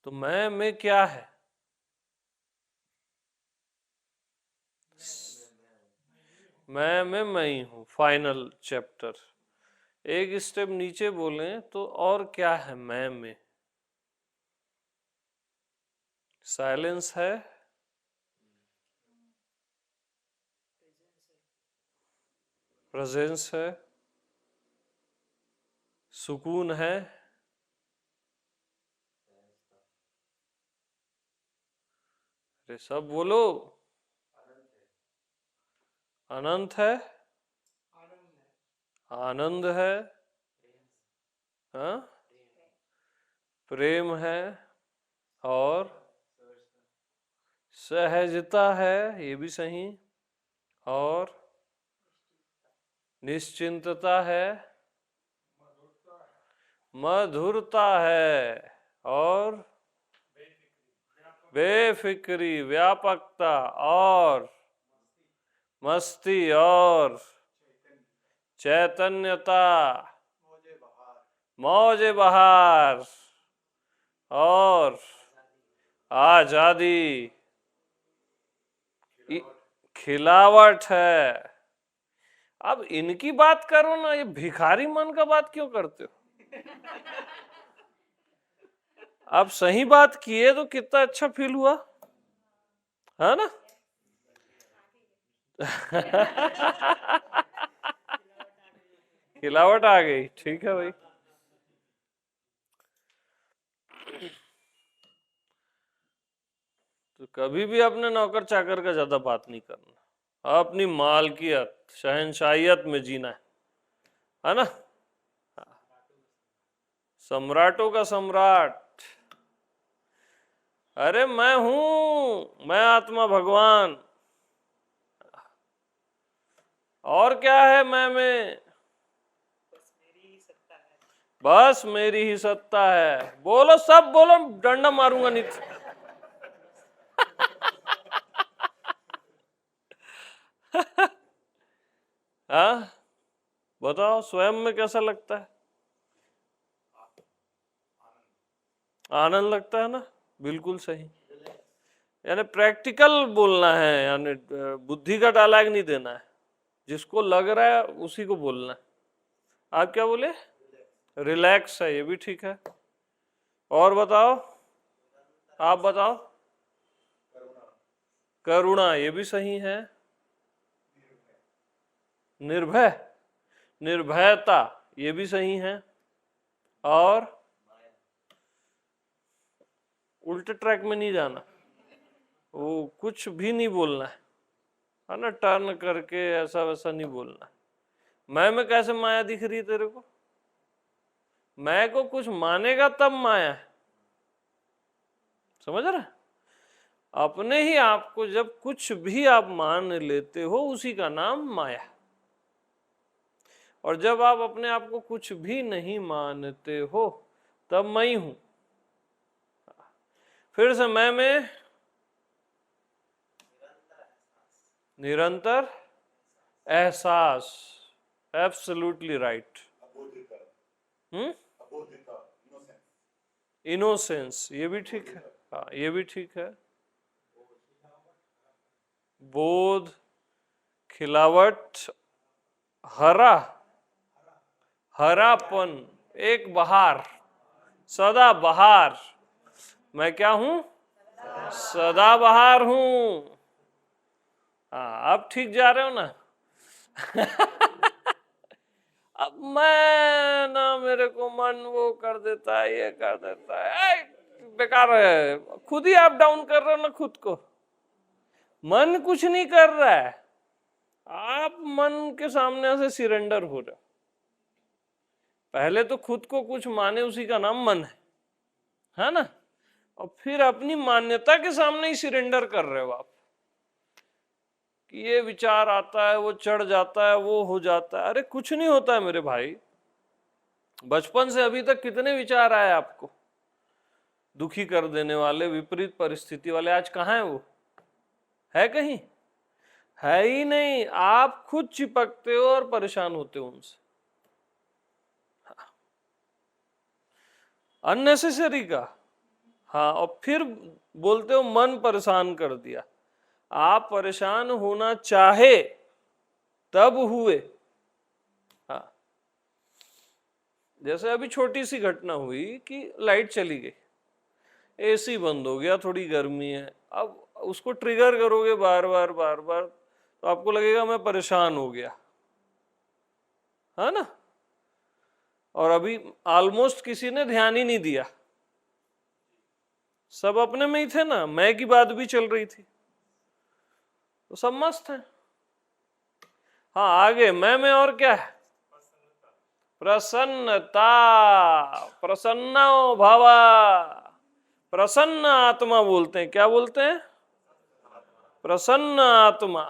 तो मैं में क्या है? मैं ही हूं, फाइनल चैप्टर। एक स्टेप नीचे बोलें तो और क्या है मैं में? साइलेंस है, प्रेजेंस है, सुकून है, अरे सब बोलो। अनंत है, आनंद है, हाँ, प्रेम है, और सहजता है, ये भी सही, और निश्चिंतता है, मधुरता है, और बेफिक्री, व्यापकता, और मस्ती, और चैतन्यता, मौजे बहार, और आजादी, खिलावट है। अब इनकी बात करो ना, ये भिखारी मन का बात क्यों करते हो? आप सही बात किए तो कितना अच्छा फील हुआ, है ना? खिलावट आ गई, ठीक है भाई। तो कभी भी अपने नौकर चाकर का ज्यादा बात नहीं करना, अपनी मालकियत, शहनशाहियत में जीना है ना? सम्राटों का सम्राट। अरे मैं हूं, मैं आत्मा भगवान। और क्या है मैं में? बस मेरी ही सत्ता है। बोलो सब बोलो, डंडा मारूंगा नहीं। हाँ, बताओ स्वयं में कैसा लगता है? आनंद लगता है ना? बिल्कुल सही। यानी प्रैक्टिकल बोलना है, यानी बुद्धि का डायलॉग नहीं देना है, जिसको लग रहा है उसी को बोलना है। आप क्या बोले? रिलैक्स है, ये भी ठीक है। और बताओ, आप बताओ। करुणा, ये भी सही है। निर्भय, निर्भयता, ये भी सही है। और उल्टे ट्रैक में नहीं जाना, वो कुछ भी नहीं बोलना है ना? टर्न करके ऐसा वैसा नहीं बोलना। मैं में कैसे माया दिख रही है तेरे को? मैं को कुछ मानेगा तब माया है, समझ रहा? अपने ही आप को जब कुछ भी आप मान लेते हो, उसी का नाम माया। और जब आप अपने आप को कुछ भी नहीं मानते हो, तब मैं हूं। फिर से मैं में निरंतर एहसास, एब्सोल्युटली राइट। इनोसेंस, ये भी ठीक है। हाँ, ये भी ठीक है। बोध, खिलावट, हरा, हरापन, एक बहार, सदा बहार। मैं क्या हूं? सदा बहार हूं। हाँ, अब ठीक जा रहे हो ना? अब मैं ना, मेरे को मन वो कर देता है, ये कर देता है, बेकार है। खुद ही आप डाउन कर रहे हो ना खुद को। मन कुछ नहीं कर रहा है, आप मन के सामने से सिरेंडर हो रहे हो। पहले तो खुद को कुछ माने, उसी का नाम मन है ना? और फिर अपनी मान्यता के सामने ही सिरेंडर कर रहे हो आप, कि ये विचार आता है, वो चढ़ जाता है, वो हो जाता है। अरे कुछ नहीं होता है मेरे भाई। बचपन से अभी तक कितने विचार आए आपको दुखी कर देने वाले, विपरीत परिस्थिति वाले? आज कहाँ है वो? है कहीं? है ही नहीं। आप खुद चिपकते हो और परेशान होते हो उनसे, अननेसेसरी का। हाँ, और फिर बोलते हो मन परेशान कर दिया। आप परेशान होना चाहे तब हुए। हाँ, जैसे अभी छोटी सी घटना हुई कि लाइट चली गई, एसी बंद हो गया, थोड़ी गर्मी है, अब उसको ट्रिगर करोगे बार बार बार बार तो आपको लगेगा मैं परेशान हो गया, है ना। और अभी ऑलमोस्ट किसी ने ध्यान ही नहीं दिया, सब अपने में ही थे ना, मैं की बात भी चल रही थी, तो सब मस्त है। हाँ, आगे मैं में और क्या है? प्रसन्नता। प्रसन्नो भावा, प्रसन्न आत्मा बोलते हैं। क्या बोलते हैं? प्रसन्न आत्मा।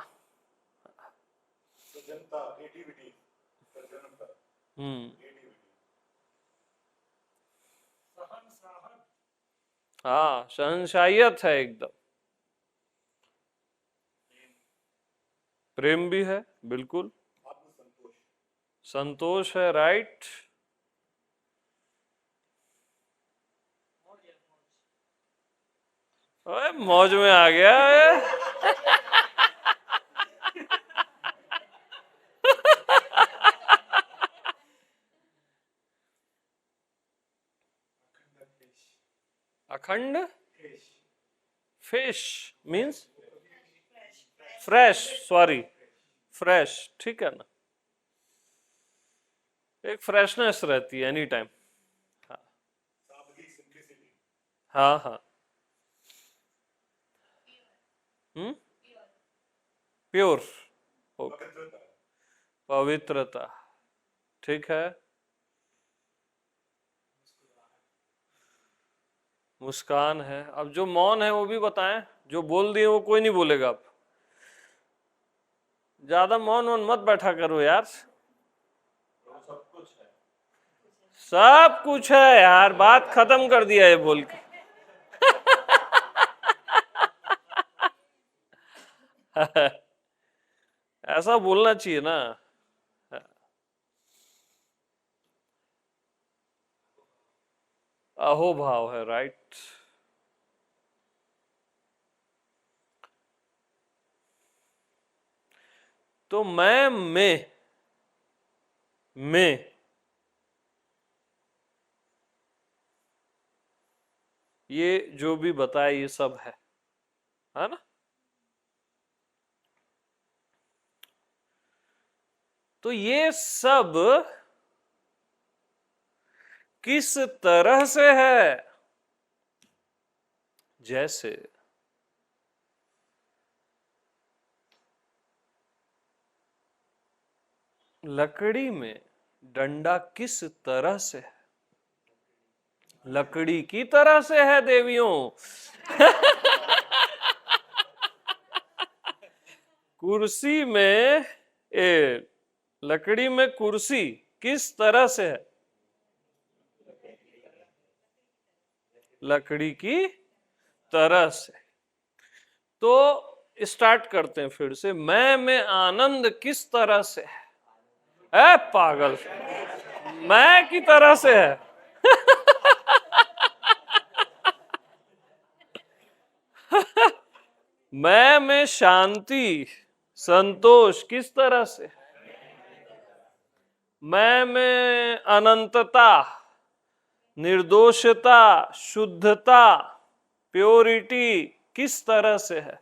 हम्म, हाँ, सहनशाहियत है एकदम। प्रेम भी है, बिल्कुल। संतोष है, राइट। ओए, मौज में आ गया है। अखंड fish means fresh, sorry, fresh, ठीक है ना। एक फ्रेशनेस रहती है एनी टाइम। हाँ हाँ हाँ। प्योर, पवित्रता, ठीक है। मुस्कान है। अब जो मौन है वो भी बताएं, जो बोल दिए वो कोई नहीं बोलेगा। अब ज्यादा मौन वौन मत बैठा करो यार। सब कुछ है यार, बात खत्म कर दिया है बोल के। ऐसा बोलना चाहिए ना। अहोभाव है, राइट। तो मैं में ये जो भी बताया ये सब है ना। तो ये सब किस तरह से है? जैसे लकड़ी में डंडा किस तरह से है? लकड़ी की तरह से है देवियों। कुर्सी में लकड़ी में कुर्सी किस तरह से है? लकड़ी की तरह से। तो स्टार्ट करते हैं फिर से। मैं में आनंद किस तरह से है? ए पागल, मैं की तरह से है। मैं में शांति, संतोष किस तरह से? मैं में अनंतता, निर्दोषता, शुद्धता, प्योरिटी किस तरह से है?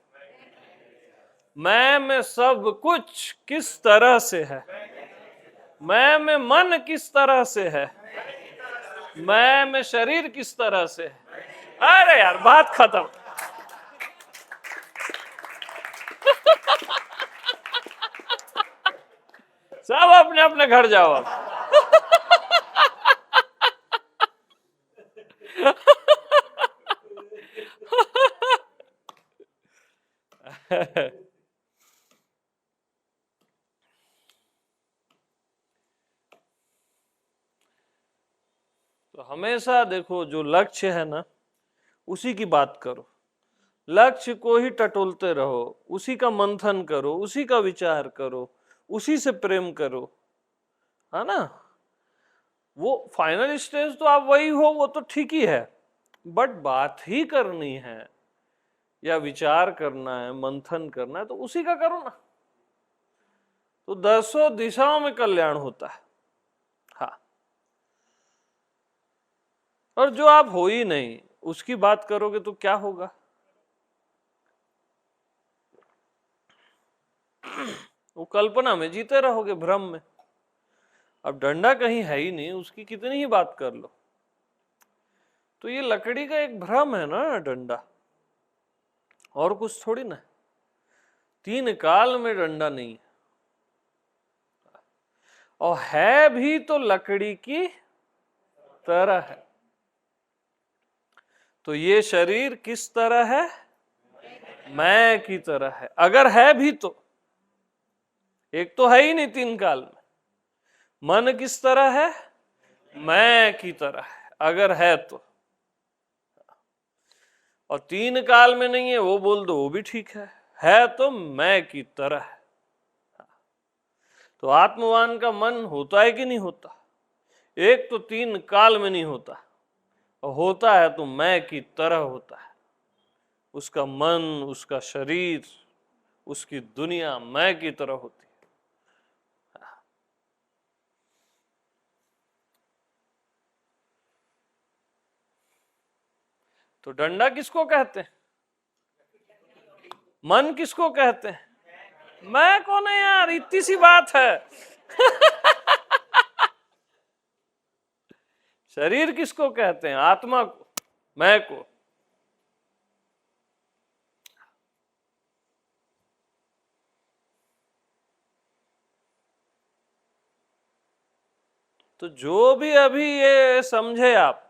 मैं में सब कुछ किस तरह से है? मैं में मन किस तरह से है? मैं में शरीर किस तरह से है? अरे यार, बात खत्म। सब अपने अपने घर जाओ अब। तो हमेशा देखो, जो लक्ष्य है ना उसी की बात करो, लक्ष्य को ही टटोलते रहो, उसी का मंथन करो, उसी का विचार करो, उसी से प्रेम करो, है ना। वो फाइनल स्टेज तो आप वही हो, वो तो ठीक ही है, बट बात ही करनी है या विचार करना है, मंथन करना है, तो उसी का करो ना, तो दसों दिशाओं में कल्याण होता है। हाँ, और जो आप हो ही नहीं उसकी बात करोगे तो क्या होगा? वो कल्पना में जीते रहोगे, भ्रम में। अब डंडा कहीं है ही नहीं, उसकी कितनी ही बात कर लो। तो ये लकड़ी का एक भ्रम है ना डंडा, और कुछ थोड़ी ना। तीन काल में डंडा नहीं है, और है भी तो लकड़ी की तरह है। तो ये शरीर किस तरह है? मैं की तरह है। अगर है भी तो, एक तो है ही नहीं तीन काल में। मन किस तरह है? मैं की तरह है, अगर है तो। और तीन काल में नहीं है वो बोल दो, वो भी ठीक है तो मैं की तरह है। तो आत्मवान का मन होता है कि नहीं होता? एक तो तीन काल में नहीं होता, और होता है तो मैं की तरह होता है। उसका मन, उसका शरीर, उसकी दुनिया मैं की तरह होती है। तो डंडा किसको कहते हैं? मन किसको कहते हैं? मैं कौन है यार, इतनी सी बात है। शरीर किसको कहते हैं? आत्मा को, मैं को। तो जो भी अभी ये समझे आप,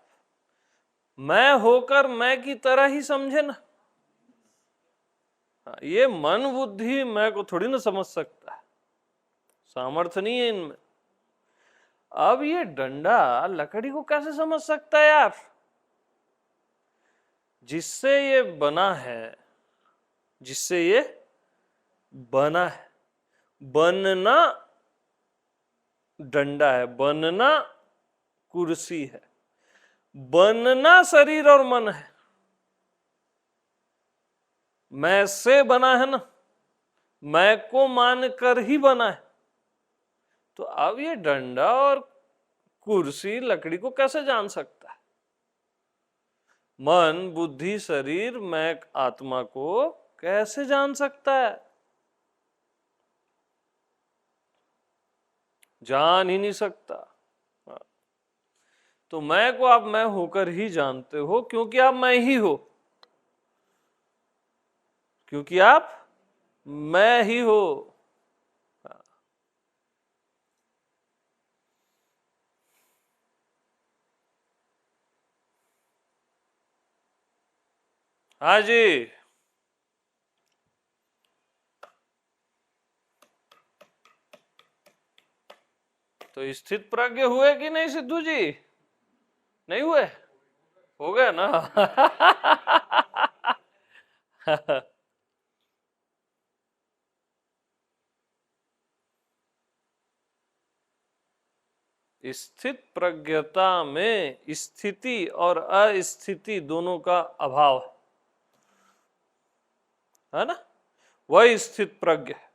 मैं होकर मैं की तरह ही समझे ना। ये मन बुद्धि मैं को थोड़ी ना समझ सकता है, सामर्थ्य नहीं है इनमें। अब ये डंडा लकड़ी को कैसे समझ सकता है यार? जिससे ये बना है, जिससे ये बना है। बनना डंडा है, बनना कुर्सी है, बनना शरीर और मन है। मैं से बना है ना, मैं को मान कर ही बना है। तो अब ये डंडा और कुर्सी लकड़ी को कैसे जान सकता है? मन बुद्धि शरीर मैं आत्मा को कैसे जान सकता है? जान ही नहीं सकता। तो मैं को आप मैं होकर ही जानते हो, क्योंकि आप मैं ही हो, क्योंकि आप मैं ही हो। हाँ जी। तो स्थित प्रज्ञ हुए कि नहीं सिद्धू जी? नहीं हुए? हो गया ना? स्थित प्रज्ञता में स्थिति और अस्थिति दोनों का अभाव है ना? वह स्थित प्रज्ञ है।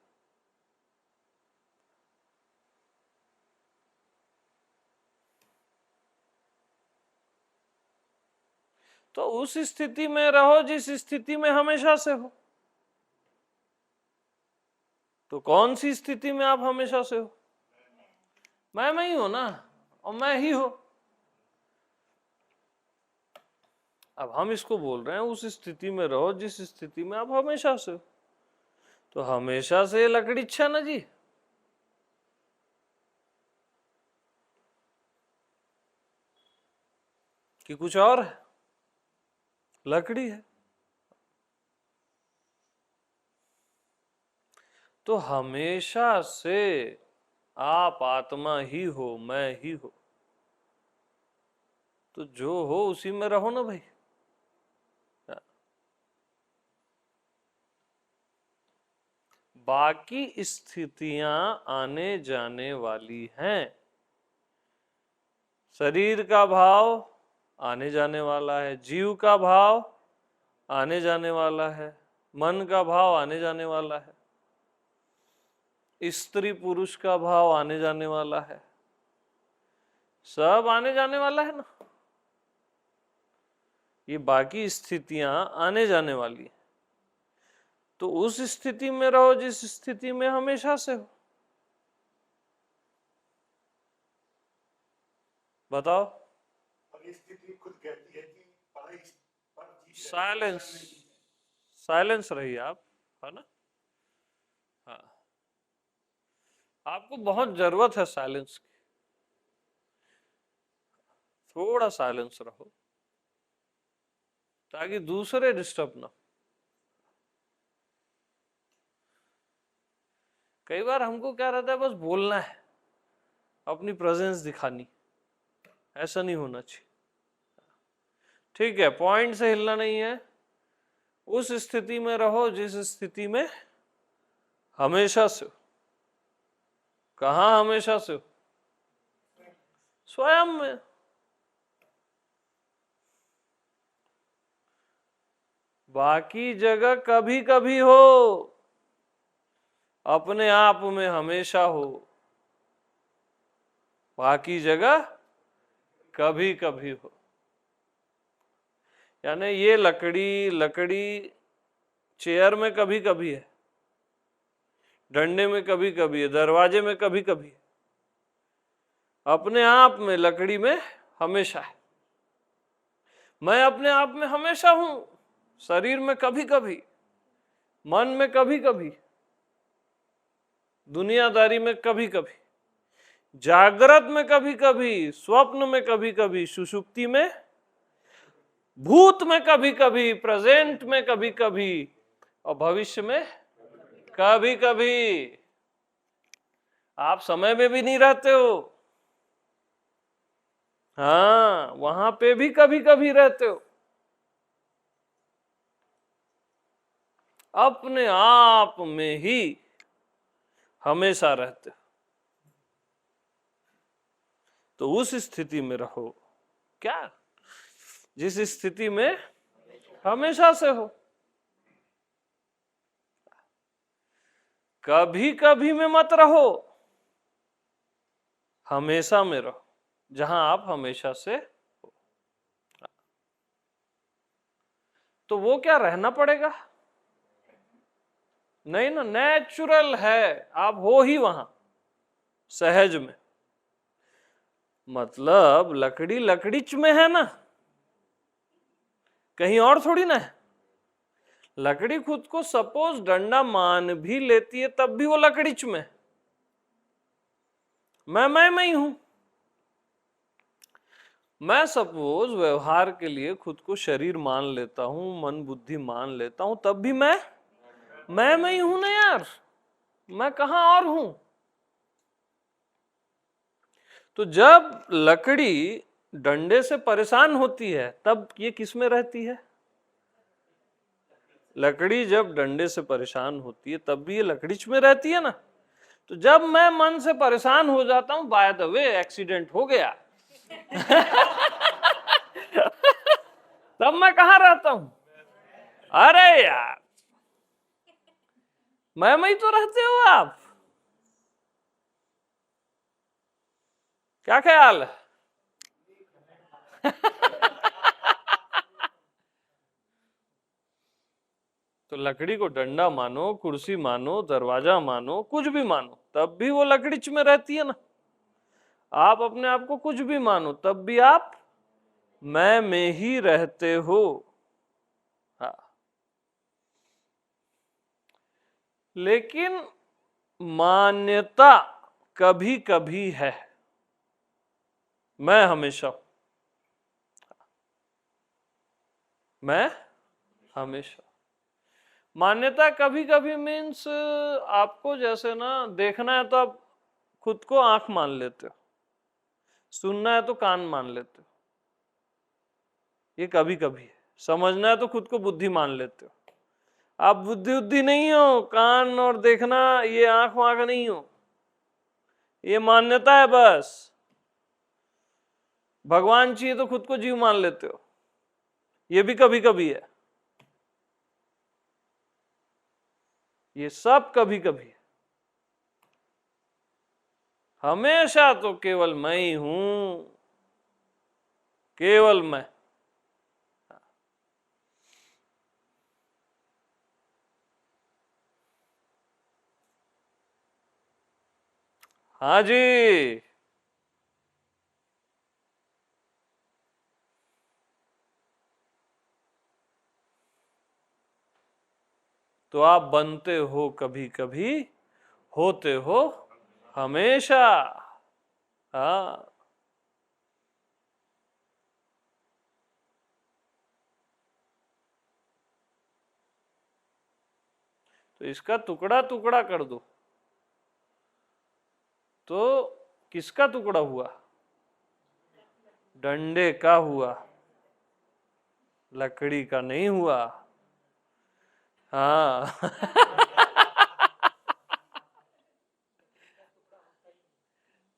तो उस स्थिति में रहो जिस स्थिति में हमेशा से हो। तो कौन सी स्थिति में आप हमेशा से हो? मैं ही हो ना, और मैं ही हो। अब हम इसको बोल रहे हैं उस स्थिति में रहो जिस स्थिति में आप हमेशा से हो। तो हमेशा से लकड़ी इच्छा ना जी, कि कुछ और है? लकड़ी है। तो हमेशा से आप आत्मा ही हो, मैं ही हो। तो जो हो उसी में रहो ना भाई। बाकी स्थितियां आने जाने वाली हैं। शरीर का भाव आने जाने वाला है, जीव का भाव आने जाने वाला है, मन का भाव आने जाने वाला है, स्त्री पुरुष का भाव आने जाने वाला है, सब आने जाने वाला है ना। ये बाकी स्थितियां आने जाने वाली, तो उस स्थिति में रहो जिस स्थिति में हमेशा से हो। बताओ। स्थिति खुद कहती है कि साइलेंस, साइलेंस रहिए आप, है ना। हाँ, आपको बहुत जरूरत है साइलेंस की, थोड़ा साइलेंस रहो ताकि दूसरे डिस्टर्ब ना। कई बार हमको क्या रहता है, बस बोलना है, अपनी प्रेजेंस दिखानी, ऐसा नहीं होना चाहिए। ठीक है, पॉइंट से हिलना नहीं है, उस स्थिति में रहो जिस स्थिति में हमेशा से हो। कहाँ हमेशा से हो? स्वयं में। बाकी जगह कभी कभी हो, अपने आप में हमेशा हो। बाकी जगह कभी कभी हो, यानी ये लकड़ी चेयर में कभी कभी है, डंडे में कभी कभी है, दरवाजे में कभी कभी है, अपने आप में लकड़ी में हमेशा है। मैं अपने आप में हमेशा हूं, शरीर में कभी कभी, मन में कभी कभी, दुनियादारी में कभी कभी, जागृत में कभी कभी, स्वप्न में कभी कभी, सुषुप्ति में, भूत में कभी कभी, प्रेजेंट में कभी कभी, और भविष्य में कभी कभी। आप समय में भी नहीं रहते हो, हाँ, वहां पे भी कभी कभी रहते हो। अपने आप में ही हमेशा रहते हो, तो उस स्थिति में रहो, क्या, जिस स्थिति में हमेशा से हो। कभी कभी में मत रहो, हमेशा में रहो जहां आप हमेशा से हो। तो वो क्या रहना पड़ेगा? नहीं ना, नेचुरल है, आप हो ही वहां सहज में। मतलब लकड़ी लकड़ीच में है ना, कहीं और थोड़ी ना है। लकड़ी खुद को सपोज डंडा मान भी लेती है तब भी वो लकड़ीच में। मैं ही हूं। मैं सपोज व्यवहार के लिए खुद को शरीर मान लेता हूं, मन बुद्धि मान लेता हूं, तब भी मैं ही हूं ना यार, मैं कहां और हूं। तो जब लकड़ी डंडे से परेशान होती है तब ये किस में रहती है? लकड़ी जब डंडे से परेशान होती है तब भी ये लकड़ीच में रहती है ना। तो जब मैं मन से परेशान हो जाता हूं, बाय द वे एक्सीडेंट हो गया तब मैं कहां रहता हूं? अरे यार, मैं ही तो रहते हो आप। क्या ख्याल है? तो लकड़ी को डंडा मानो, कुर्सी मानो, दरवाजा मानो, कुछ भी मानो, तब भी वो लकड़ीच में रहती है ना। आप अपने आप को कुछ भी मानो, तब भी आप मैं में ही रहते हो। हाँ, लेकिन मान्यता कभी कभी है, मैं हमेशा हूं। मैं हमेशा, मान्यता कभी कभी मीन्स आपको जैसे ना देखना है तो आप खुद को आंख मान लेते हो, सुनना है तो कान मान लेते हो, ये कभी कभी है। समझना है तो खुद को बुद्धि मान लेते हो। आप बुद्धि नहीं हो, कान और देखना ये आंख वाँख नहीं हो, ये मान्यता है बस। भगवान चाहिए तो खुद को जीव मान लेते हो, ये भी कभी कभी है, ये सब कभी कभी है। हमेशा तो केवल मैं ही हूं, केवल मैं। हाँ जी। तो आप बनते हो कभी कभी, होते हो हमेशा। हाँ, तो इसका टुकड़ा टुकड़ा कर दो तो किसका टुकड़ा हुआ? डंडे का हुआ, लकड़ी का नहीं हुआ। हाँ।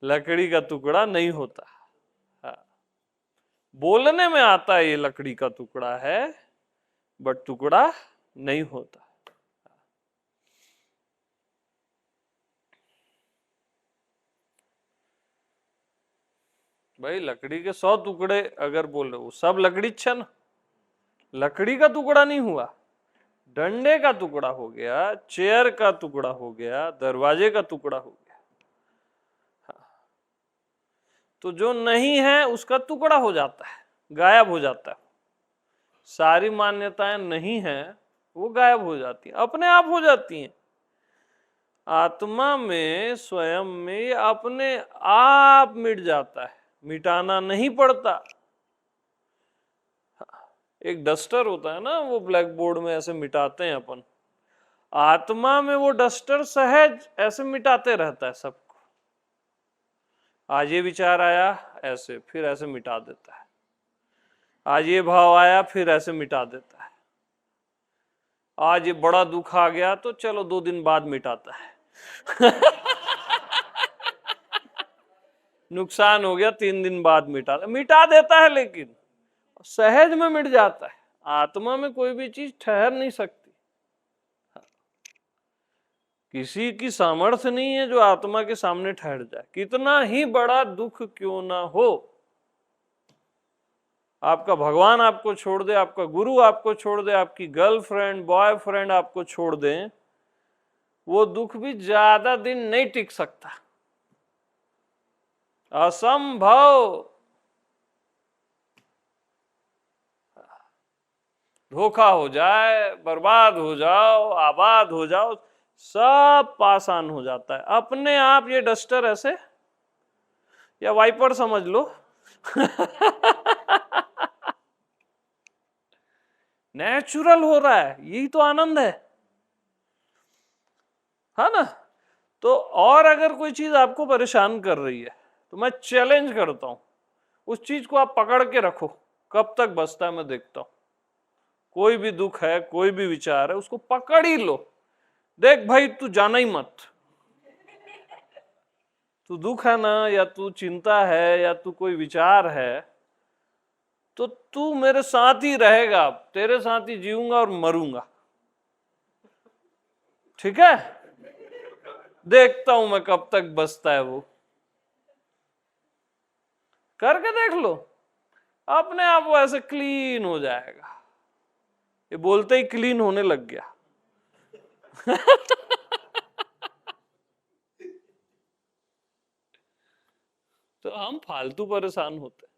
लकड़ी का टुकड़ा नहीं होता। हाँ, बोलने में आता है ये लकड़ी का टुकड़ा है, बट टुकड़ा नहीं होता। भाई लकड़ी के 100 टुकड़े अगर बोल रहे हो, सब लकड़ी छन, लकड़ी का टुकड़ा नहीं हुआ, डंडे का टुकड़ा हो गया, चेयर का टुकड़ा हो गया, दरवाजे का टुकड़ा हो गया। तो जो नहीं है उसका टुकड़ा हो जाता है, गायब हो जाता है। सारी मान्यताएं नहीं है, वो गायब हो जाती हैं, अपने आप हो जाती हैं। आत्मा में, स्वयं में अपने आप मिट जाता है, मिटाना नहीं पड़ता। एक डस्टर होता है ना, वो ब्लैक बोर्ड में ऐसे मिटाते हैं अपन, आत्मा में वो डस्टर सहज ऐसे मिटाते रहता है सबको। आज ये विचार आया ऐसे, फिर ऐसे मिटा देता है। आज ये भाव आया, फिर ऐसे मिटा देता है। आज ये बड़ा दुख आ गया तो चलो 2 दिन बाद मिटाता है। नुकसान हो गया 3 दिन बाद मिटा देता है, लेकिन सहज में मिट जाता है। आत्मा में कोई भी चीज ठहर नहीं सकती। किसी की सामर्थ्य नहीं है जो आत्मा के सामने ठहर जाए, कितना ही बड़ा दुख क्यों ना हो। आपका भगवान आपको छोड़ दे, आपका गुरु आपको छोड़ दे, आपकी गर्लफ्रेंड बॉयफ्रेंड आपको छोड़ दें, वो दुख भी ज्यादा दिन नहीं टिक सकता, असंभव। धोखा हो जाए, बर्बाद हो जाओ, आबाद हो जाओ, सब पासान हो जाता है अपने आप। ये डस्टर ऐसे या वाइपर समझ लो। नेचुरल हो रहा है, यही तो आनंद है ना। तो और अगर कोई चीज आपको परेशान कर रही है तो मैं चैलेंज करता हूं, उस चीज को आप पकड़ के रखो, कब तक बसता है मैं देखता हूं। कोई भी दुख है, कोई भी विचार है, उसको पकड़ ही लो। देख भाई, तू जाना ही मत। तू दुख है ना, या तू चिंता है, या तू कोई विचार है, तो तू मेरे साथ ही रहेगा, तेरे साथ ही जीऊंगा और मरूंगा। ठीक है, देखता हूं मैं कब तक बसता है वो। करके देख लो, अपने आप वो ऐसे क्लीन हो जाएगा। ये बोलते ही क्लीन होने लग गया। तो हम फालतू परेशान होते हैं।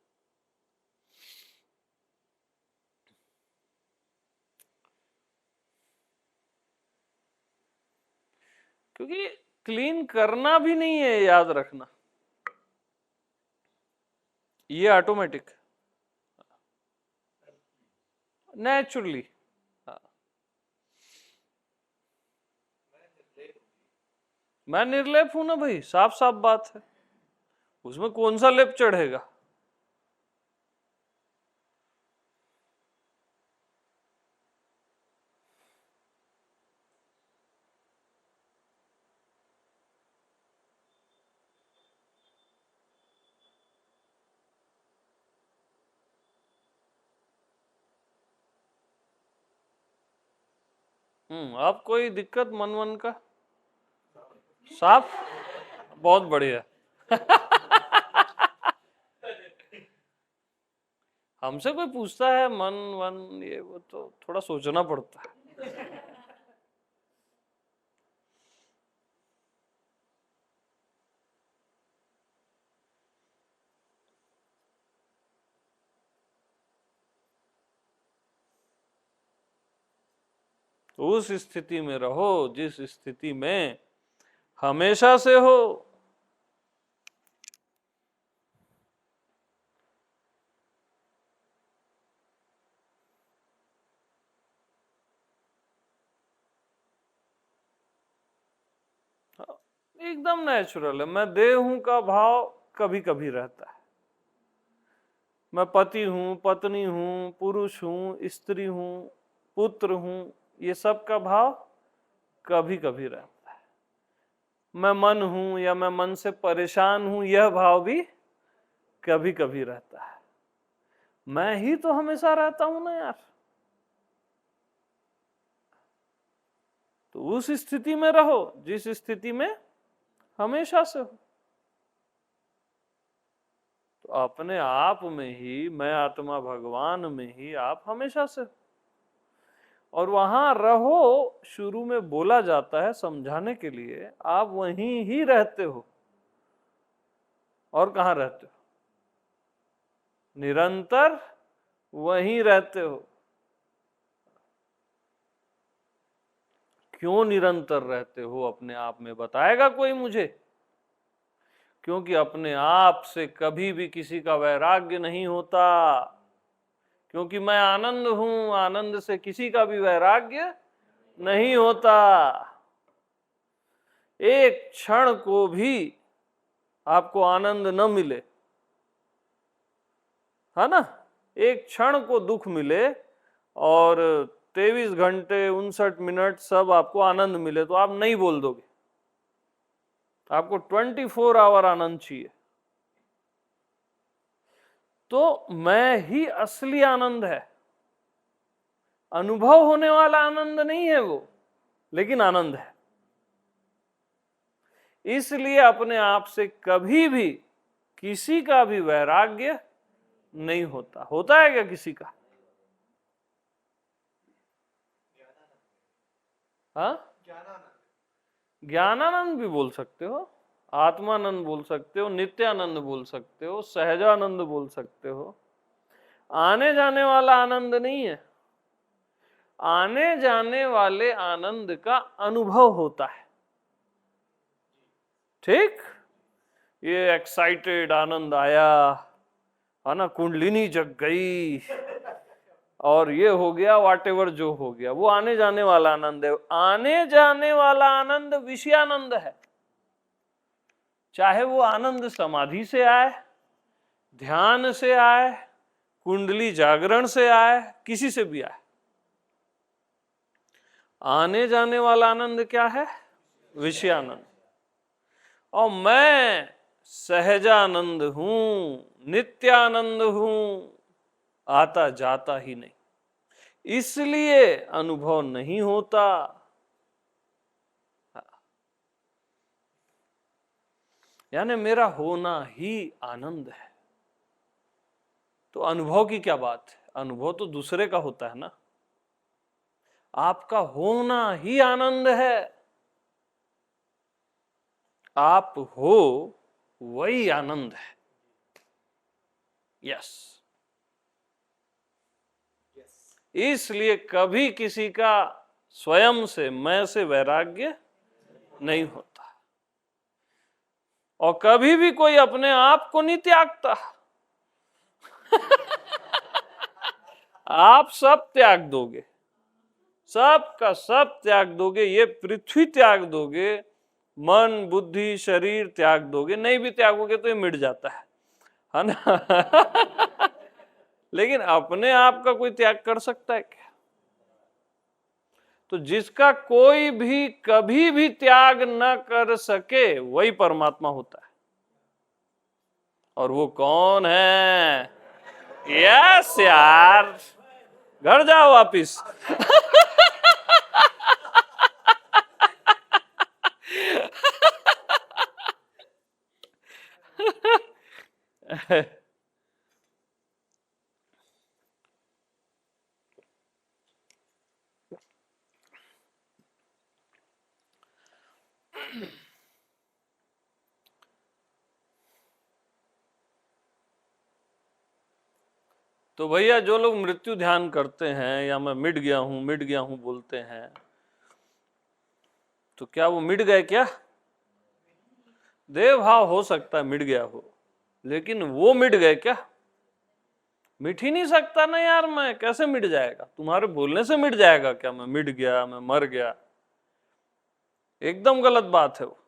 क्योंकि क्लीन करना भी नहीं है, याद रखना, ये ऑटोमेटिक, नेचुरली। मैं निर्लेप हूं ना भाई, साफ साफ बात है, उसमें कौन सा लेप चढ़ेगा। अब कोई दिक्कत मन वन का? साफ? बहुत बढ़िया। हमसे कोई पूछता है मन वन ये वो तो थोड़ा सोचना पड़ता है। उस स्थिति में रहो जिस स्थिति में हमेशा से हो। एकदम नेचुरल है। मैं देह हूं का भाव कभी कभी रहता है। मैं पति हूं, पत्नी हूं, पुरुष हूं, स्त्री हूं, पुत्र हूं, ये सब का भाव कभी कभी रहता है। मैं मन हूं या मैं मन से परेशान हूं, यह भाव भी कभी कभी रहता है। मैं ही तो हमेशा रहता हूं ना यार। तो उस स्थिति में रहो जिस स्थिति में हमेशा से हो। तो अपने आप में ही, मैं आत्मा भगवान में ही आप हमेशा से हो। और वहां रहो शुरू में बोला जाता है समझाने के लिए, आप वहीं ही रहते हो। और कहां रहते हो? निरंतर वहीं रहते हो। क्यों निरंतर रहते हो अपने आप में? बताएगा कोई मुझे? क्योंकि अपने आप से कभी भी किसी का वैराग्य नहीं होता। क्योंकि मैं आनंद हूं, आनंद से किसी का भी वैराग्य नहीं होता। एक क्षण को भी आपको आनंद न मिले, है ना, एक क्षण को दुख मिले और 23 घंटे 59 मिनट सब आपको आनंद मिले तो आप नहीं बोल दोगे। आपको 24 आवर आनंद चाहिए। तो मैं ही असली आनंद है। अनुभव होने वाला आनंद नहीं है वो, लेकिन आनंद है। इसलिए अपने आप से कभी भी किसी का भी वैराग्य नहीं होता। होता है क्या किसी का? हाँ, ज्ञानानंद भी बोल सकते हो, आत्मानंद बोल सकते हो, नित्यानंद बोल सकते हो, सहजानंद बोल सकते हो। आने जाने वाला आनंद नहीं है। आने जाने वाले आनंद का अनुभव होता है। ठीक, ये एक्साइटेड आनंद आया है ना, कुंडलिनी जग गई और ये हो गया, व्हाटएवर जो हो गया, वो आने जाने वाला आनंद है। आने जाने वाला आनंद विषयानंद है। चाहे वो आनंद समाधि से आए, ध्यान से आए, कुंडली जागरण से आए, किसी से भी आए, आने जाने वाला आनंद क्या है? विषयानंद। और मैं सहजानंद हूं, नित्यानंद हूं, आता जाता ही नहीं, इसलिए अनुभव नहीं होता। यानी मेरा होना ही आनंद है। तो अनुभव की क्या बात है? अनुभव तो दूसरे का होता है ना। आपका होना ही आनंद है। आप हो वही आनंद है। यस। इसलिए कभी किसी का स्वयं से, मैं से वैराग्य नहीं होता। और कभी भी कोई अपने आप को नहीं त्यागता। आप सब त्याग दोगे, सब का सब त्याग दोगे, ये पृथ्वी त्याग दोगे, मन बुद्धि शरीर त्याग दोगे, नहीं भी त्यागोगे तो ये मिट जाता है ना। लेकिन अपने आप का कोई त्याग कर सकता है क्या? तो जिसका कोई भी कभी भी त्याग न कर सके वही परमात्मा होता है। और वो कौन है? यस यार, घर जाओ वापिस। तो भैया जो लोग मृत्यु ध्यान करते हैं या मैं मिट गया हूं बोलते हैं, तो क्या वो मिट गए क्या? देह भाव हो सकता है मिट गया हो, लेकिन वो मिट गए क्या? मिट ही नहीं सकता ना यार। मैं कैसे मिट जाएगा? तुम्हारे बोलने से मिट जाएगा क्या मैं मिट गया, मैं मर गया? एकदम गलत बात है वो।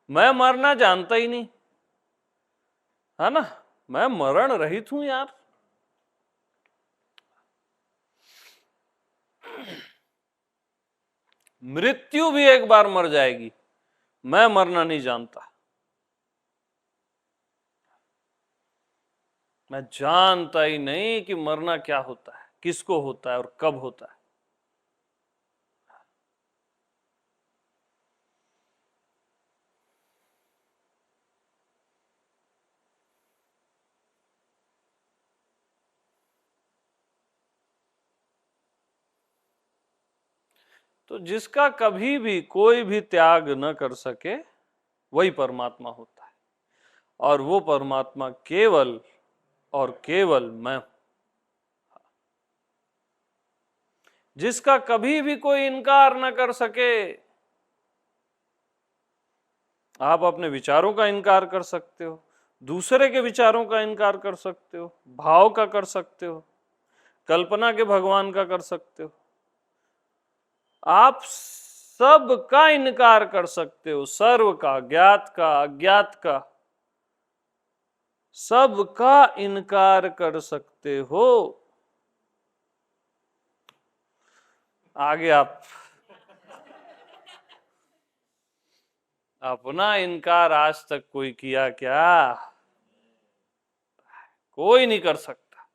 मैं मरना जानता ही नहीं, है ना। मैं मरण रहित हूं यार। मृत्यु भी एक बार मर जाएगी, मैं मरना नहीं जानता। मैं जानता ही नहीं कि मरना क्या होता है, किसको होता है और कब होता है। तो जिसका कभी भी कोई भी त्याग न कर सके वही परमात्मा होता है, और वो परमात्मा केवल और केवल मैं हूं। जिसका कभी भी कोई इनकार न कर सके। आप अपने विचारों का इनकार कर सकते हो, दूसरे के विचारों का इनकार कर सकते हो, भाव का कर सकते हो, कल्पना के भगवान का कर सकते हो, आप सब का इनकार कर सकते हो, सर्व का, ज्ञात का, अज्ञात का, सब का इनकार कर सकते हो। आगे आप अपना इनकार आज तक कोई किया क्या? कोई नहीं कर सकता।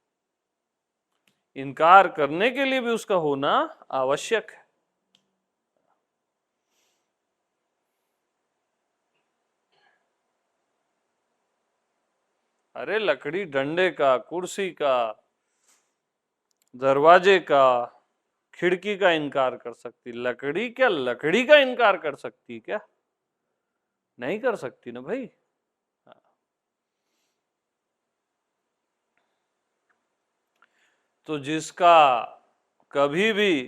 इनकार करने के लिए भी उसका होना आवश्यक है। अरे लकड़ी डंडे का, कुर्सी का, दरवाजे का, खिड़की का इनकार कर सकती, लकड़ी क्या लकड़ी का इनकार कर सकती क्या? नहीं कर सकती ना भाई। तो जिसका कभी भी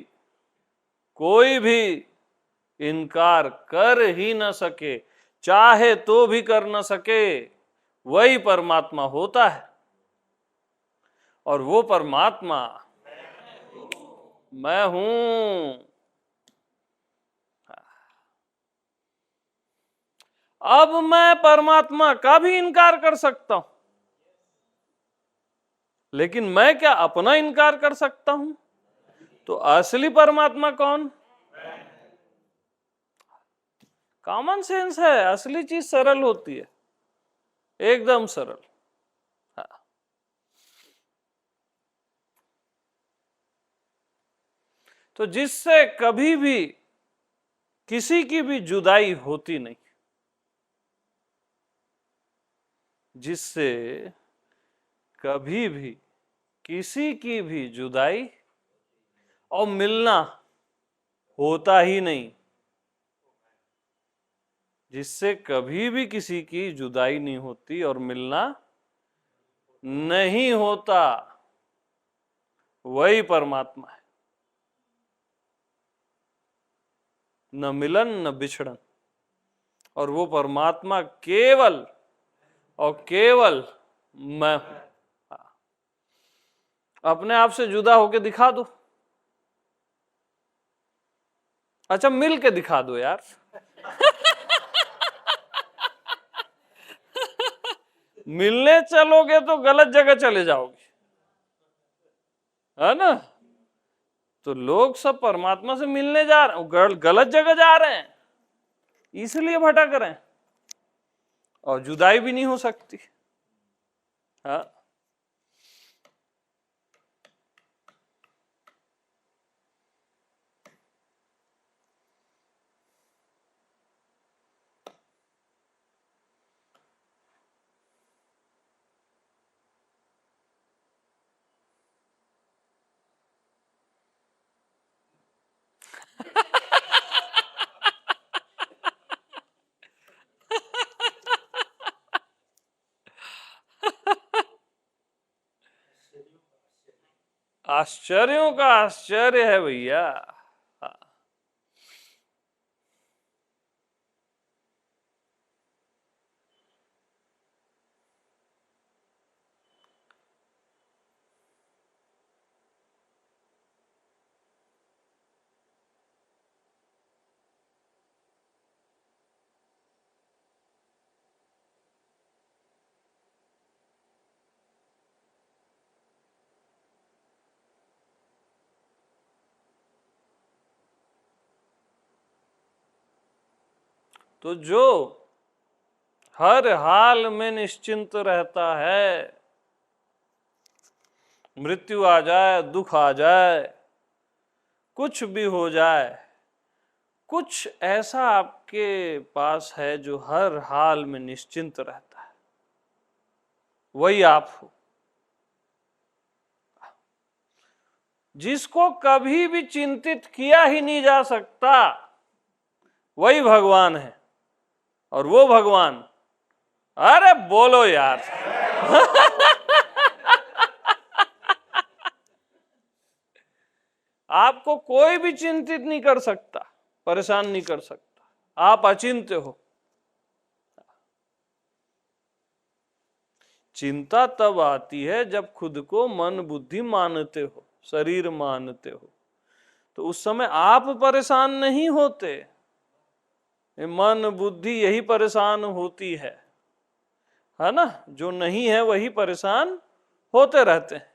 कोई भी इनकार कर ही न सके, चाहे तो भी कर न सके, वही परमात्मा होता है। और वो परमात्मा मैं हूं। अब मैं परमात्मा का भी इनकार कर सकता हूं, लेकिन मैं क्या अपना इनकार कर सकता हूं? तो असली परमात्मा कौन? कॉमन सेंस है। असली चीज सरल होती है, एकदम सरल। हाँ। तो जिससे कभी भी किसी की भी जुदाई होती नहीं, जिससे कभी भी किसी की भी जुदाई और मिलना होता ही नहीं, जिससे कभी भी किसी की जुदाई नहीं होती और मिलना नहीं होता, वही परमात्मा है। न मिलन न बिछड़न। और वो परमात्मा केवल और केवल मैं हूं। अपने आप से जुदा होके दिखा दो। अच्छा मिल के दिखा दो यार। मिलने चलोगे तो गलत जगह चले जाओगे, है ना। तो लोग सब परमात्मा से मिलने जा रहे हैं, गलत जगह जा रहे हैं, इसलिए भटक रहे हैं, और जुदाई भी नहीं हो सकती। हाँ। आश्चर्यों का आश्चर्य है भैया। हाँ। तो जो हर हाल में निश्चिंत रहता है, मृत्यु आ जाए, दुख आ जाए, कुछ भी हो जाए, कुछ ऐसा आपके पास है जो हर हाल में निश्चिंत रहता है, वही आप हो। जिसको कभी भी चिंतित किया ही नहीं जा सकता, वही भगवान है। और वो भगवान, अरे बोलो यार। आपको कोई भी चिंतित नहीं कर सकता, परेशान नहीं कर सकता, आप अचिंत्य हो। चिंता तब आती है जब खुद को मन बुद्धि मानते हो, शरीर मानते हो, तो उस समय आप परेशान नहीं होते, मन बुद्धि यही परेशान होती है ना। जो नहीं है वही परेशान होते रहते हैं।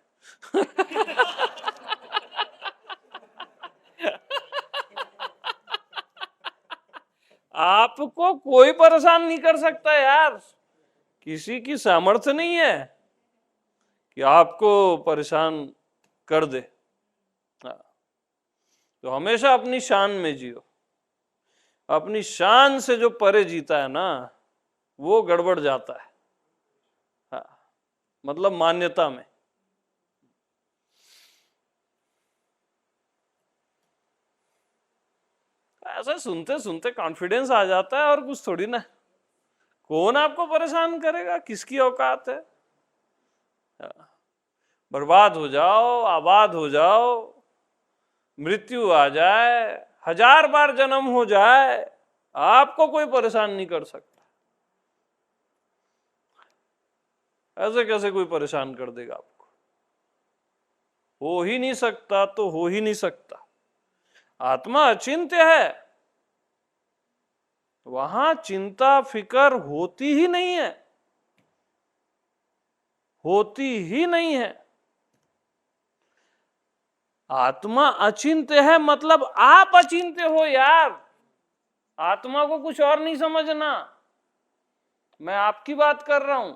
आपको कोई परेशान नहीं कर सकता यार, किसी की सामर्थ्य नहीं है कि आपको परेशान कर दे। तो हमेशा अपनी शान में जियो। अपनी शान से जो परे जीता है ना, वो गड़बड़ जाता है। हाँ, मतलब मान्यता में। ऐसा सुनते सुनते कॉन्फिडेंस आ जाता है, और कुछ थोड़ी ना। कौन आपको परेशान करेगा, किसकी औकात है। बर्बाद हो जाओ, आबाद हो जाओ, मृत्यु आ जाए, 1000 बार जन्म हो जाए, आपको कोई परेशान नहीं कर सकता। ऐसे कैसे कोई परेशान कर देगा आपको? हो ही नहीं सकता, तो हो ही नहीं सकता। आत्मा अचिंत्य है, वहां चिंता फिकर होती ही नहीं है, होती ही नहीं है। आत्मा अचिंत्य है मतलब आप अचिंत्य हो यार। आत्मा को कुछ और नहीं समझना, मैं आपकी बात कर रहा हूं।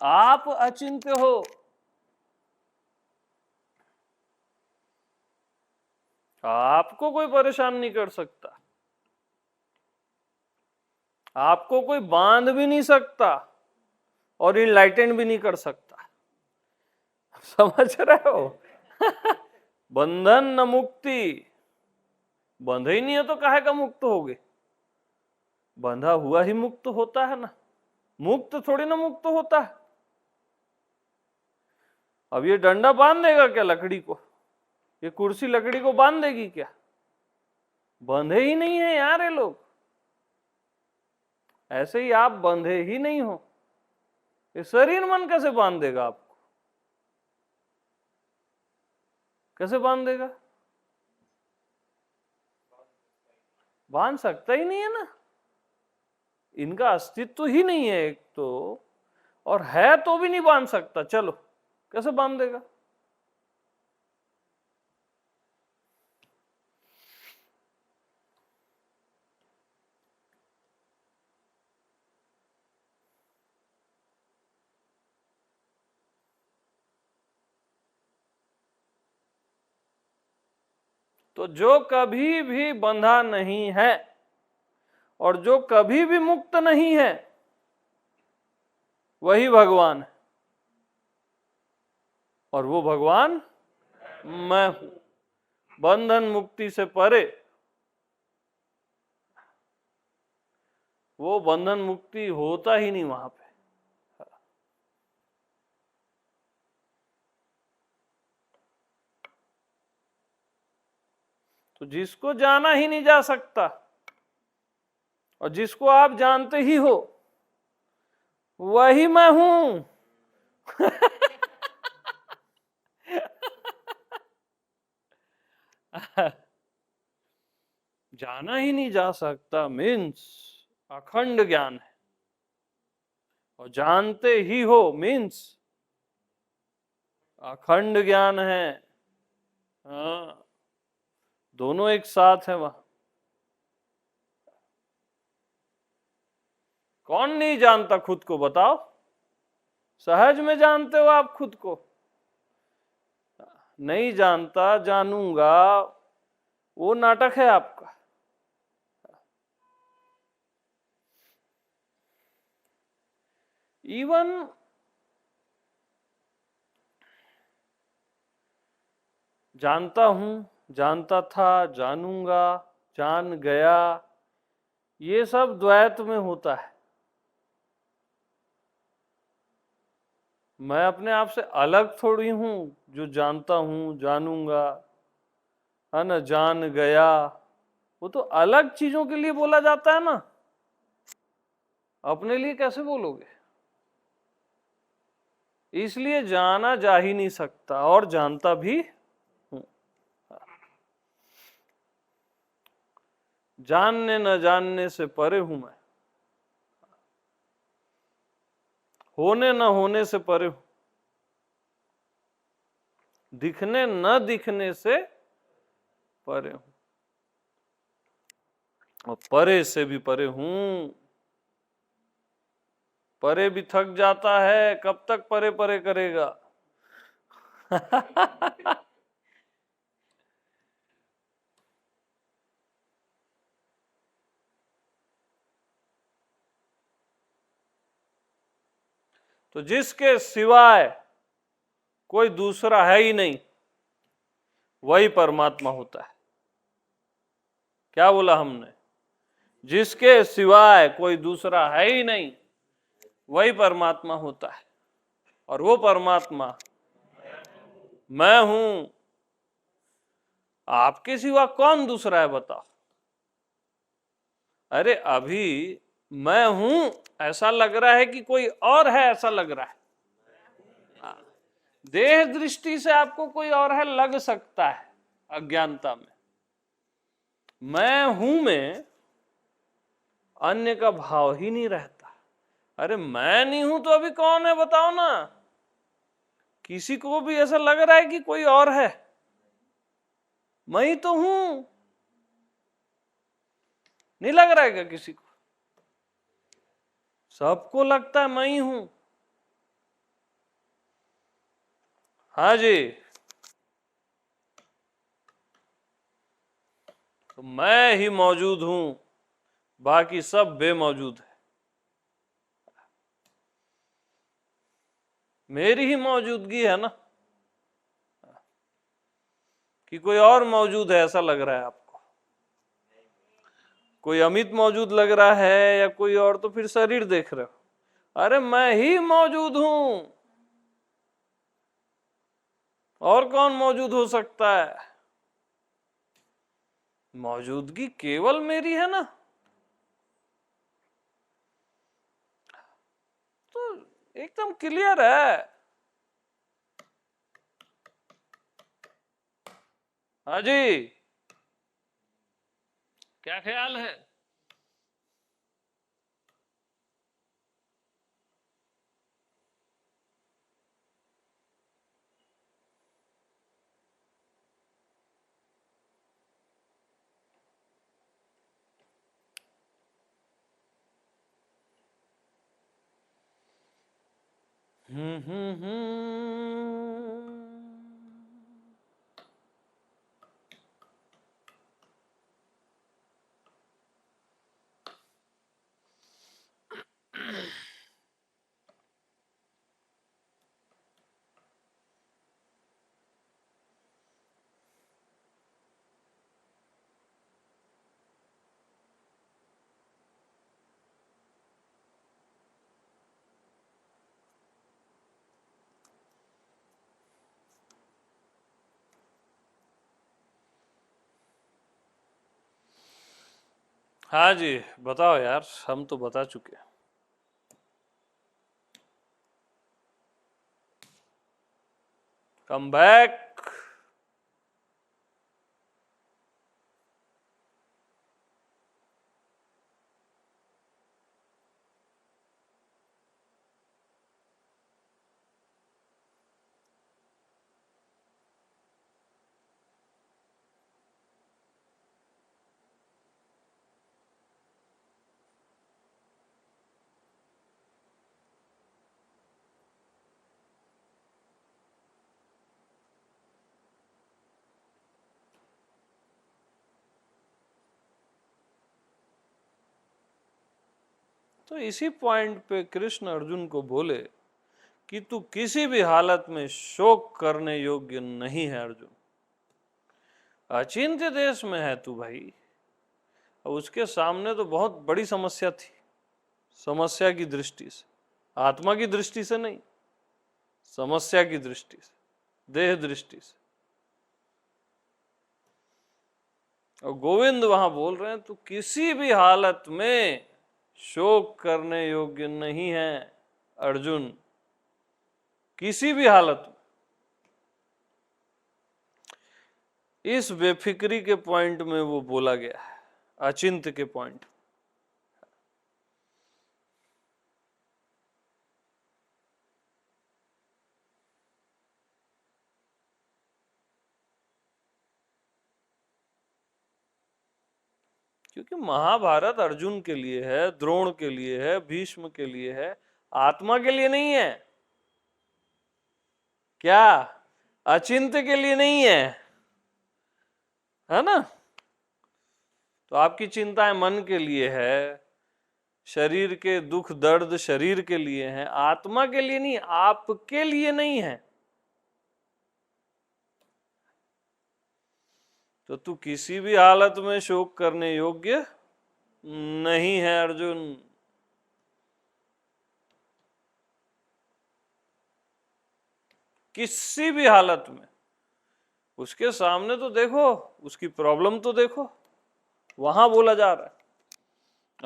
आप अचिंत्य हो। आपको कोई परेशान नहीं कर सकता, आपको कोई बांध भी नहीं सकता, और इनलाइटेंड भी नहीं कर सकता। समझ रहे हो? बंधन न मुक्ति। बंधे ही नहीं है तो काहे का मुक्त होगे? बंधा हुआ ही मुक्त होता है ना, मुक्त थोड़ी ना मुक्त होता है। अब ये डंडा बांध देगा क्या लकड़ी को? ये कुर्सी लकड़ी को बांध देगी क्या? बंधे ही नहीं है यार ये लोग। ऐसे ही आप बंधे ही नहीं हो। ये शरीर मन कैसे बांध देगा आपको? कैसे बांध देगा? बांध सकता ही नहीं है ना, इनका अस्तित्व ही नहीं है एक तो, और है तो भी नहीं बांध सकता। चलो कैसे बांध देगा? तो जो कभी भी बंधा नहीं है और जो कभी भी मुक्त नहीं है, वही भगवान है। और वो भगवान मैं हूं, बंधन मुक्ति से परे। वो बंधन मुक्ति होता ही नहीं वहां पे। तो जिसको जाना ही नहीं जा सकता और जिसको आप जानते ही हो वही मैं हूं। जाना ही नहीं जा सकता मीन्स अखंड ज्ञान है, और जानते ही हो मीन्स अखंड ज्ञान है। हाँ, दोनों एक साथ है वहां। कौन नहीं जानता खुद को, बताओ? सहज में जानते हो आप खुद को। नहीं जानता, जानूंगा, वो नाटक है आपका। इवन जानता हूं, जानता था, जानूंगा, जान गया, ये सब द्वैत में होता है। मैं अपने आप से अलग थोड़ी हूं जो जानता हूं, जानूंगा, है ना, जान गया। वो तो अलग चीजों के लिए बोला जाता है ना, अपने लिए कैसे बोलोगे? इसलिए जाना जा ही नहीं सकता और जानता भी हूं। जानने न जानने से परे हूं मैं, होने न होने से परे हूं, दिखने न दिखने से परे हूं, और परे से भी परे हूं। परे भी थक जाता है, कब तक परे परे करेगा? तो जिसके सिवाय कोई दूसरा है ही नहीं वही परमात्मा होता है। क्या बोला हमने? जिसके सिवाय कोई दूसरा है ही नहीं वही परमात्मा होता है, और वो परमात्मा मैं हूं। आपके सिवा कौन दूसरा है बताओ? अरे अभी मैं हूं ऐसा लग रहा है कि कोई और है ऐसा लग रहा है। देह दृष्टि से आपको कोई और है लग सकता है अज्ञानता में। मैं हूं में अन्य का भाव ही नहीं रहता। अरे मैं नहीं हूं तो अभी कौन है बताओ ना? किसी को भी ऐसा लग रहा है कि कोई और है? मैं ही तो हूं। नहीं लग रहा है क्या किसी को? सबको लगता है मैं ही हूं। हाँ जी, तो मैं ही मौजूद हूं, बाकी सब बेमौजूद है। मेरी ही मौजूदगी है ना, कि कोई और मौजूद है ऐसा लग रहा है आपको? कोई अमित मौजूद लग रहा है या कोई और? तो फिर शरीर देख रहे हो। अरे मैं ही मौजूद हूं, और कौन मौजूद हो सकता है? मौजूदगी केवल मेरी है ना। तो एकदम क्लियर है। हाँ जी, क्या ख्याल है? हम्म। हाँ जी, बताओ यार, हम तो बता चुके हैं। Come back. तो इसी पॉइंट पे कृष्ण अर्जुन को बोले कि तू किसी भी हालत में शोक करने योग्य नहीं है अर्जुन। अचिंत्य देश में है तू भाई। अब उसके सामने तो बहुत बड़ी समस्या थी, समस्या की दृष्टि से, आत्मा की दृष्टि से नहीं, समस्या की दृष्टि से, देह दृष्टि से। और गोविंद वहां बोल रहे हैं तू किसी भी हालत में शोक करने योग्य नहीं है अर्जुन, किसी भी हालत में। इस बेफिक्री के पॉइंट में वो बोला गया है, अचिंत्य के पॉइंट। क्योंकि महाभारत अर्जुन के लिए है, द्रोण के लिए है, भीष्म के लिए है, आत्मा के लिए नहीं है। क्या अचिंत्य के लिए नहीं है ना? तो आपकी चिंताएं मन के लिए है, शरीर के दुख दर्द शरीर के लिए हैं, आत्मा के लिए नहीं, आपके लिए नहीं है। तो तू किसी भी हालत में शोक करने योग्य नहीं है अर्जुन। किसी भी हालत में। उसके सामने तो देखो, उसकी प्रॉब्लम तो देखो, वहां बोला जा रहा है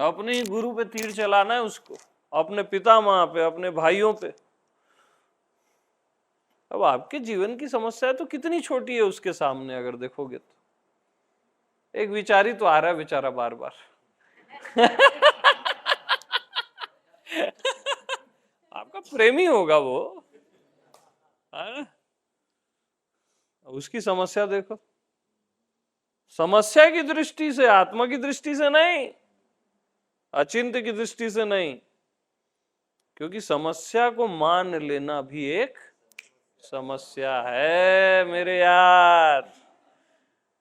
अपने ही गुरु पे तीर चलाना है उसको, अपने पितामह पे, अपने भाइयों पे। अब आपके जीवन की समस्या तो कितनी छोटी है उसके सामने, अगर देखोगे तो। एक विचारी तो आ रहा है बेचारा बार बार। आपका प्रेमी होगा वो, है ना? उसकी समस्या देखो, समस्या की दृष्टि से, आत्मा की दृष्टि से नहीं, अचिंत्य की दृष्टि से नहीं। क्योंकि समस्या को मान लेना भी एक समस्या है मेरे यार।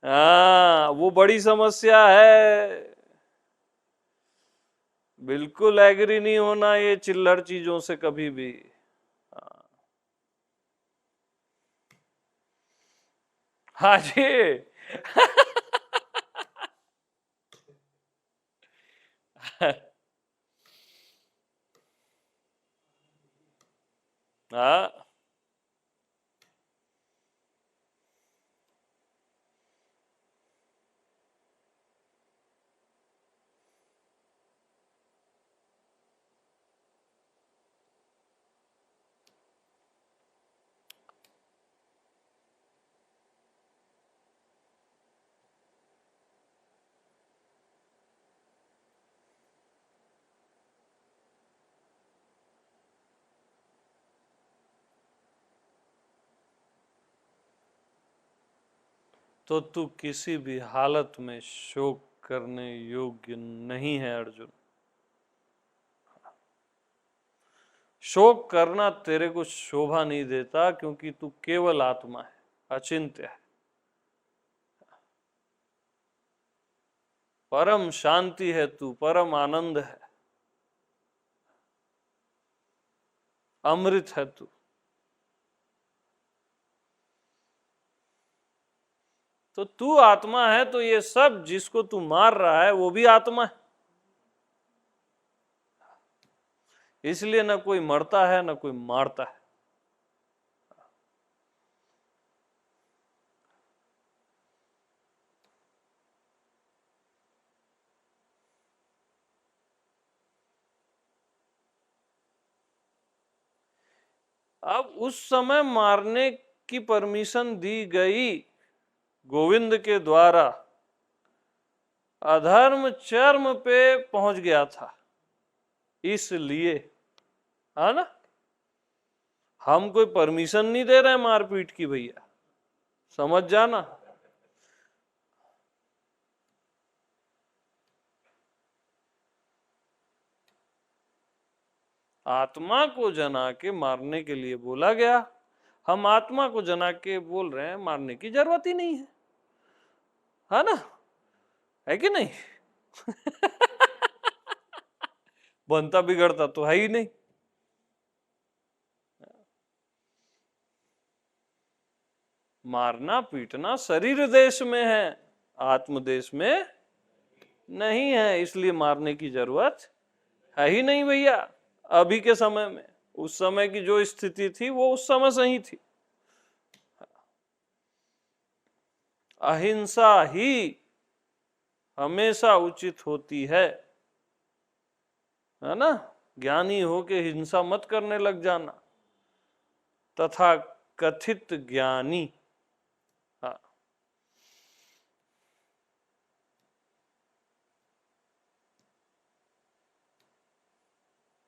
हाँ, वो बड़ी समस्या है। बिल्कुल एग्री नहीं होना ये चिल्लर चीजों से कभी भी। हाँ जी। हाँ, तो तू किसी भी हालत में शोक करने योग्य नहीं है अर्जुन। शोक करना तेरे को शोभा नहीं देता, क्योंकि तू केवल आत्मा है, अचिंत्य है। परम शांति है तू, परम आनंद है, अमृत है तू। तो तू आत्मा है, तो ये सब जिसको तू मार रहा है वो भी आत्मा है। इसलिए ना कोई मरता है ना कोई मारता है। अब उस समय मारने की परमिशन दी गई गोविंद के द्वारा, अधर्म चरम पे पहुंच गया था, इसलिए, है ना, हम कोई परमिशन नहीं दे रहे मारपीट की भैया, समझ जाना। आत्मा को जना के मारने के लिए बोला गया, हम आत्मा को जना के बोल रहे हैं मारने की जरूरत ही नहीं है ना, है कि नहीं? बनता बिगड़ता तो है ही नहीं। मारना पीटना शरीर देश में है, आत्म देश में नहीं है, इसलिए मारने की जरूरत है ही नहीं भैया। अभी के समय में, उस समय की जो स्थिति थी वो उस समय सही थी। अहिंसा ही हमेशा उचित होती है ना। ज्ञानी हो के हिंसा मत करने लग जाना, तथा कथित ज्ञानी। हाँ,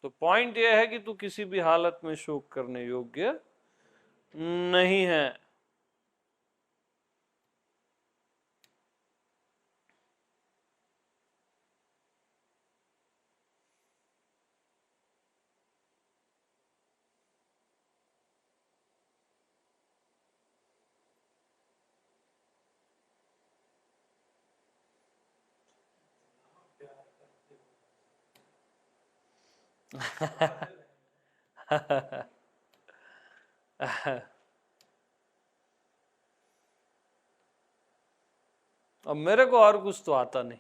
तो पॉइंट यह है कि तू किसी भी हालत में शोक करने योग्य नहीं है। अब मेरे को और कुछ तो आता नहीं।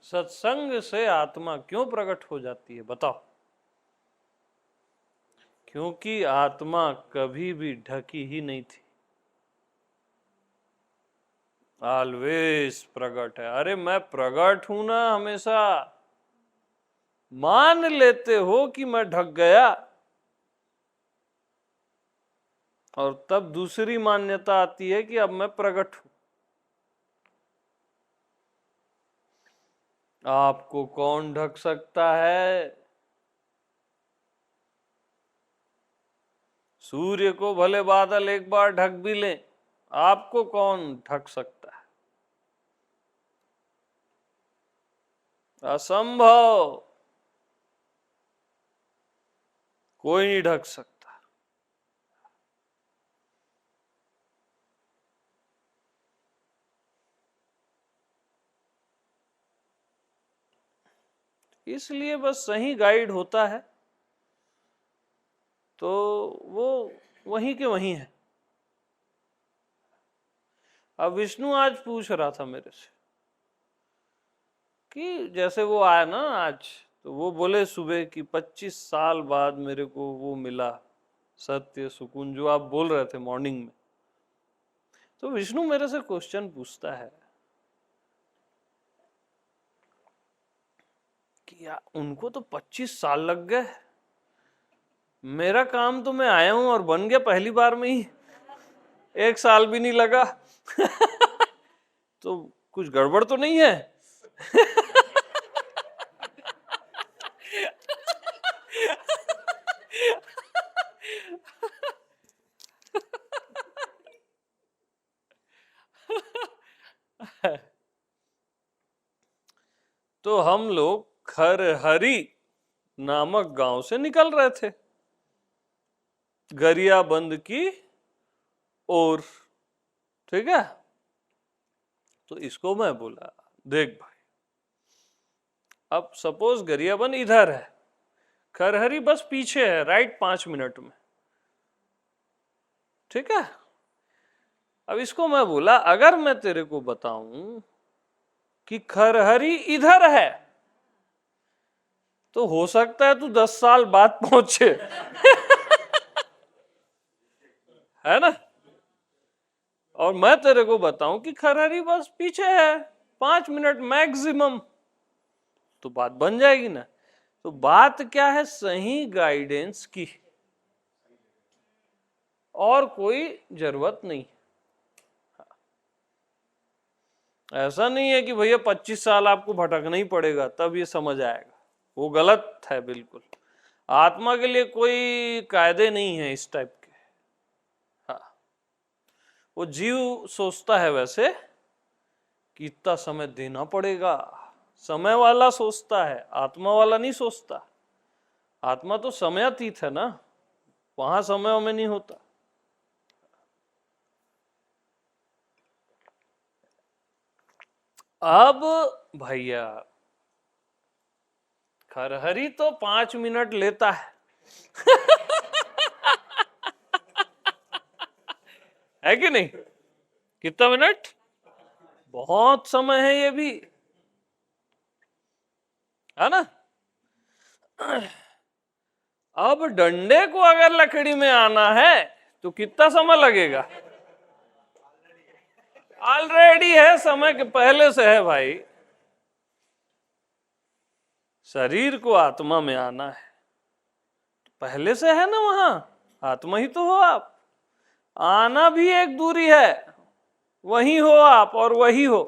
सत्संग से आत्मा क्यों प्रकट हो जाती है बताओ? क्योंकि आत्मा कभी भी ढकी ही नहीं थी, ऑलवेज प्रकट है। अरे मैं प्रकट हूं ना हमेशा। मान लेते हो कि मैं ढक गया, और तब दूसरी मान्यता आती है कि अब मैं प्रकट हूं। आपको कौन ढक सकता है? सूर्य को भले बादल एक बार ढक भी लें, आपको कौन ढक सकता है? असंभव, कोई नहीं ढक सकता। इसलिए बस सही गाइड होता है तो वो वहीं के वहीं है। अब विष्णु आज पूछ रहा था मेरे से कि जैसे वो आया ना आज, तो वो बोले सुबह कि 25 साल बाद मेरे को वो मिला सत्य सुकून जो आप बोल रहे थे मॉर्निंग में। तो विष्णु मेरे से क्वेश्चन पूछता है कि यार उनको तो 25 साल लग गए, मेरा काम तो मैं आया हूं और बन गया पहली बार में ही, 1 साल भी नहीं लगा। तो कुछ गड़बड़ तो नहीं है? तो हम लोग खरहरी नामक गांव से निकल रहे थे गरियाबंद की ओर। ठीक है, तो इसको मैं बोला देख भाई, अब सपोज गरियाबंद इधर है, खरहरी बस पीछे है, राइट 5 मिनट में। ठीक है, अब इसको मैं बोला अगर मैं तेरे को बताऊं कि खरहरी इधर है, तो हो सकता है तू 10 साल बाद पहुंचे। है ना? और मैं तेरे को बताऊं कि खरहरी बस पीछे है, 5 मिनट मैक्सिमम, तो बात बन जाएगी ना। तो बात क्या है, सही गाइडेंस की, और कोई जरूरत नहीं। ऐसा नहीं है कि भैया 25 साल आपको भटकना ही पड़ेगा तब ये समझ आएगा, वो गलत है बिल्कुल। आत्मा के लिए कोई कायदे नहीं है इस टाइप के। हाँ, वो जीव सोचता है वैसे कि इतना समय देना पड़ेगा, समय वाला सोचता है, आत्मा वाला नहीं सोचता। आत्मा तो समयातीत है ना, वहां समय में नहीं होता। अब भैया खरहरी तो 5 मिनट लेता है कि नहीं? कितना मिनट? बहुत समय है ये भी, है ना? अब डंडे को अगर लकड़ी में आना है तो कितना समय लगेगा? ऑलरेडी है, समय के पहले से है भाई। शरीर को आत्मा में आना है, पहले से है ना, वहां आत्मा ही तो हो आप। आना भी एक दूरी है, वही हो आप और वही हो।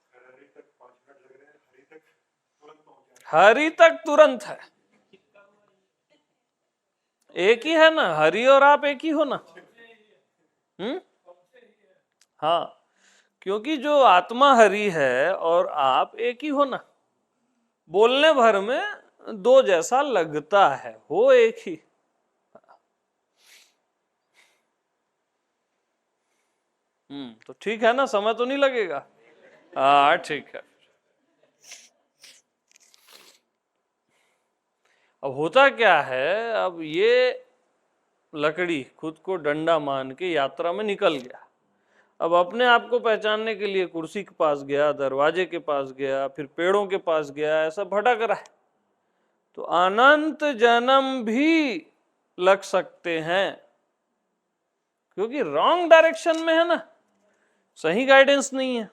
हरी तक 5 मिनट लग रहे हैं, हरी तक तुरंत पहुंच जाए। हरि तक तुरंत है, एक ही है ना, हरि और आप एक ही हो ना। हाँ, क्योंकि जो आत्मा हरि है और आप एक ही हो ना। बोलने भर में दो जैसा लगता है, हो एक ही। तो ठीक है ना, समय तो नहीं लगेगा। हाँ ठीक है। अब होता क्या है, अब ये लकड़ी खुद को डंडा मान के यात्रा में निकल गया। अब अपने आप को पहचानने के लिए कुर्सी के पास गया, दरवाजे के पास गया, फिर पेड़ों के पास गया, ऐसा भटक रहा है। तो अनंत जन्म भी लग सकते हैं, क्योंकि रॉन्ग डायरेक्शन में है ना, सही गाइडेंस नहीं है।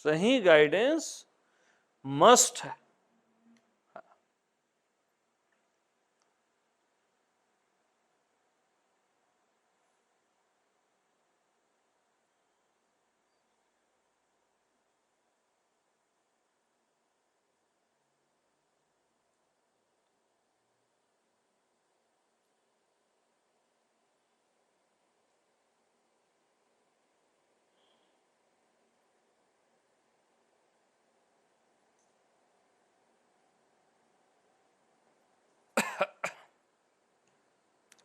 सही गाइडेंस मस्ट है।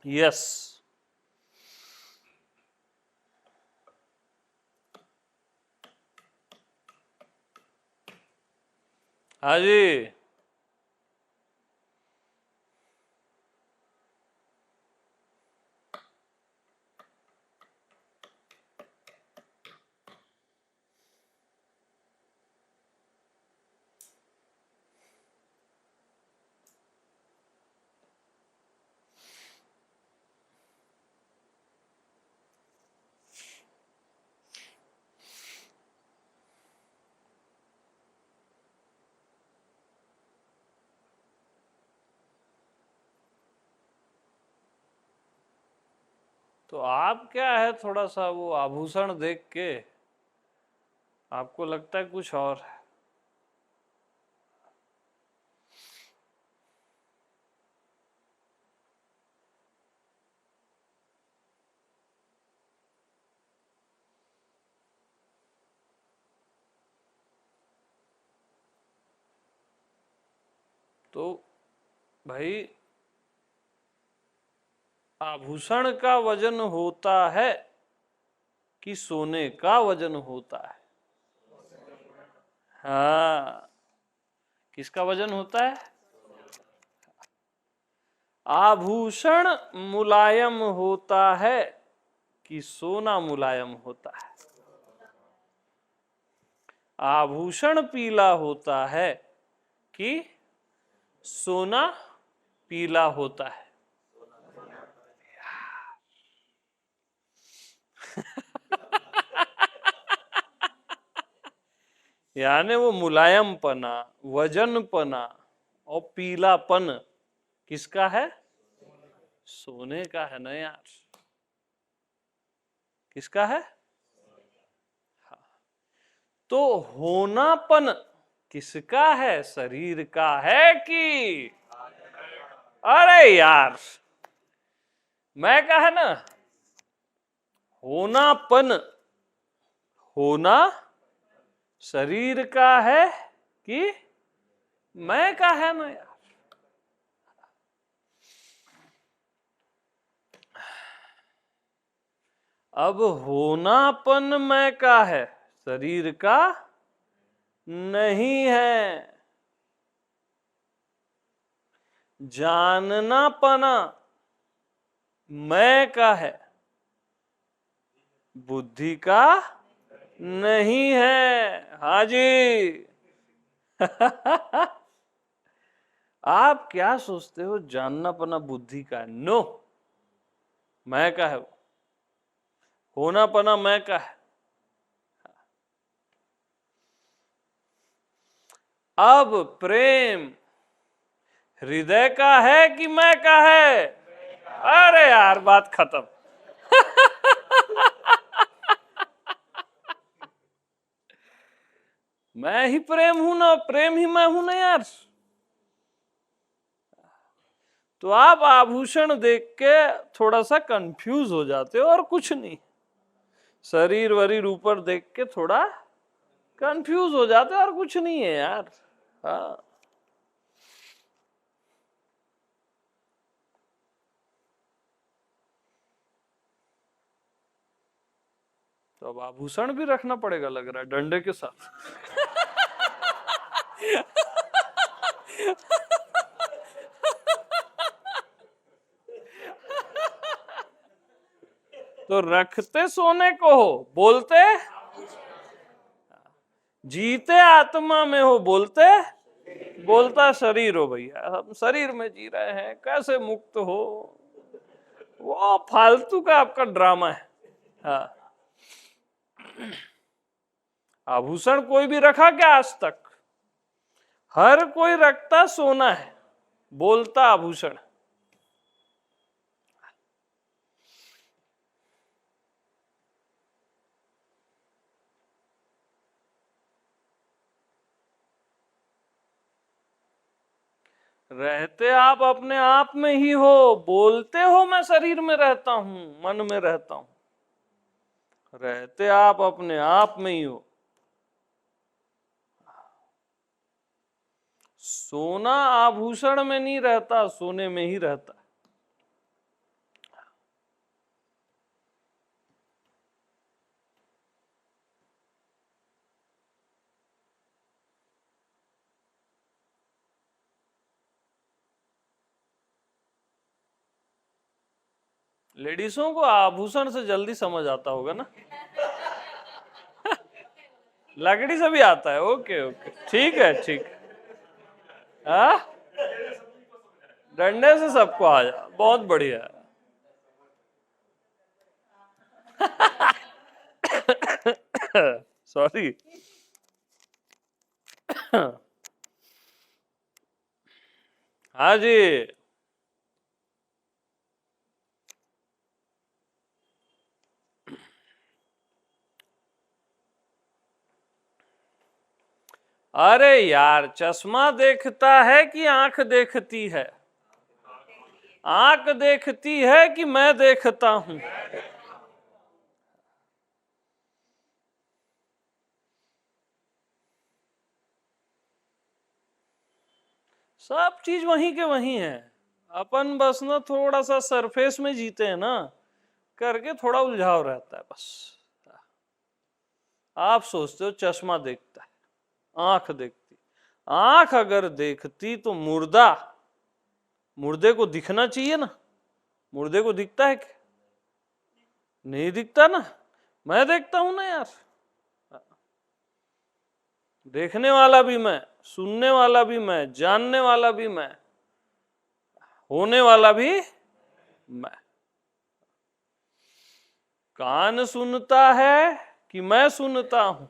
यस, हाँ जी। तो आप क्या है, थोड़ा सा वो आभूषण देख के आपको लगता है कुछ और है। तो भाई आभूषण का वजन होता है कि सोने का वजन होता है? हाँ, किसका वजन होता है? आभूषण मुलायम होता है कि सोना मुलायम होता है? आभूषण पीला होता है कि सोना पीला होता है? यानी वो मुलायमपना, वजनपना और पीलापन किसका है? सोने का है ना यार। किसका है? तो होनापन किसका है? शरीर का है कि? अरे यार, मैं का है ना। होनापन, होना शरीर का है कि मैं का है ना यार। अब होनापन मैं का है, शरीर का नहीं है। जानना पना मैं का है, बुद्धि का नहीं है। हाँ जी। आप क्या सोचते हो जानना पना बुद्धि का है? नो, मैं का है वो। होना पना मैं का है। अब प्रेम हृदय का है कि मैं का है? अरे यार, बात खत्म। मैं ही प्रेम हूं ना, प्रेम ही मैं हूं ना यार। तो आप आभूषण देख के थोड़ा सा कंफ्यूज हो जाते हो और कुछ नहीं। शरीर वरीर ऊपर देख के थोड़ा कंफ्यूज हो जाते हो और कुछ नहीं है यार। हाँ, तो अब आभूषण भी रखना पड़ेगा लग रहा है, डंडे के साथ। तो रखते सोने को हो, बोलते जीते आत्मा में हो, बोलते बोलता शरीर हो। भैया हम शरीर में जी रहे हैं, कैसे मुक्त हो? वो फालतू का आपका ड्रामा है। हाँ, आभूषण कोई भी रखा क्या आज तक? हर कोई रखता सोना है, बोलता आभूषण। रहते आप अपने आप में ही हो, बोलते हो मैं शरीर में रहता हूं, मन में रहता हूं। रहते आप अपने आप में ही हो। सोना आभूषण में नहीं रहता, सोने में ही रहता। लेडीजों को आभूषण से जल्दी समझ आता होगा ना। लकड़ी से भी आता है। ओके ओके, ठीक है ठीक है। हाँ, डंडे से सबको आ जा, बहुत बढ़िया। सॉरी। हाँ जी। अरे यार, चश्मा देखता है कि आंख देखती है? आंख देखती है कि मैं देखता हूं? सब चीज वहीं के वहीं है। अपन बस ना थोड़ा सा सरफेस में जीते हैं ना, करके थोड़ा उलझाव रहता है बस। आप सोचते हो चश्मा देखता है, आंख देखती, आंख अगर देखती तो मुर्दे को दिखना चाहिए ना। मुर्दे को दिखता है क्या? नहीं दिखता ना। मैं देखता हूं ना यार, देखने वाला भी मैं, सुनने वाला भी मैं, जानने वाला भी मैं, होने वाला भी मैं। कान सुनता है कि मैं सुनता हूं?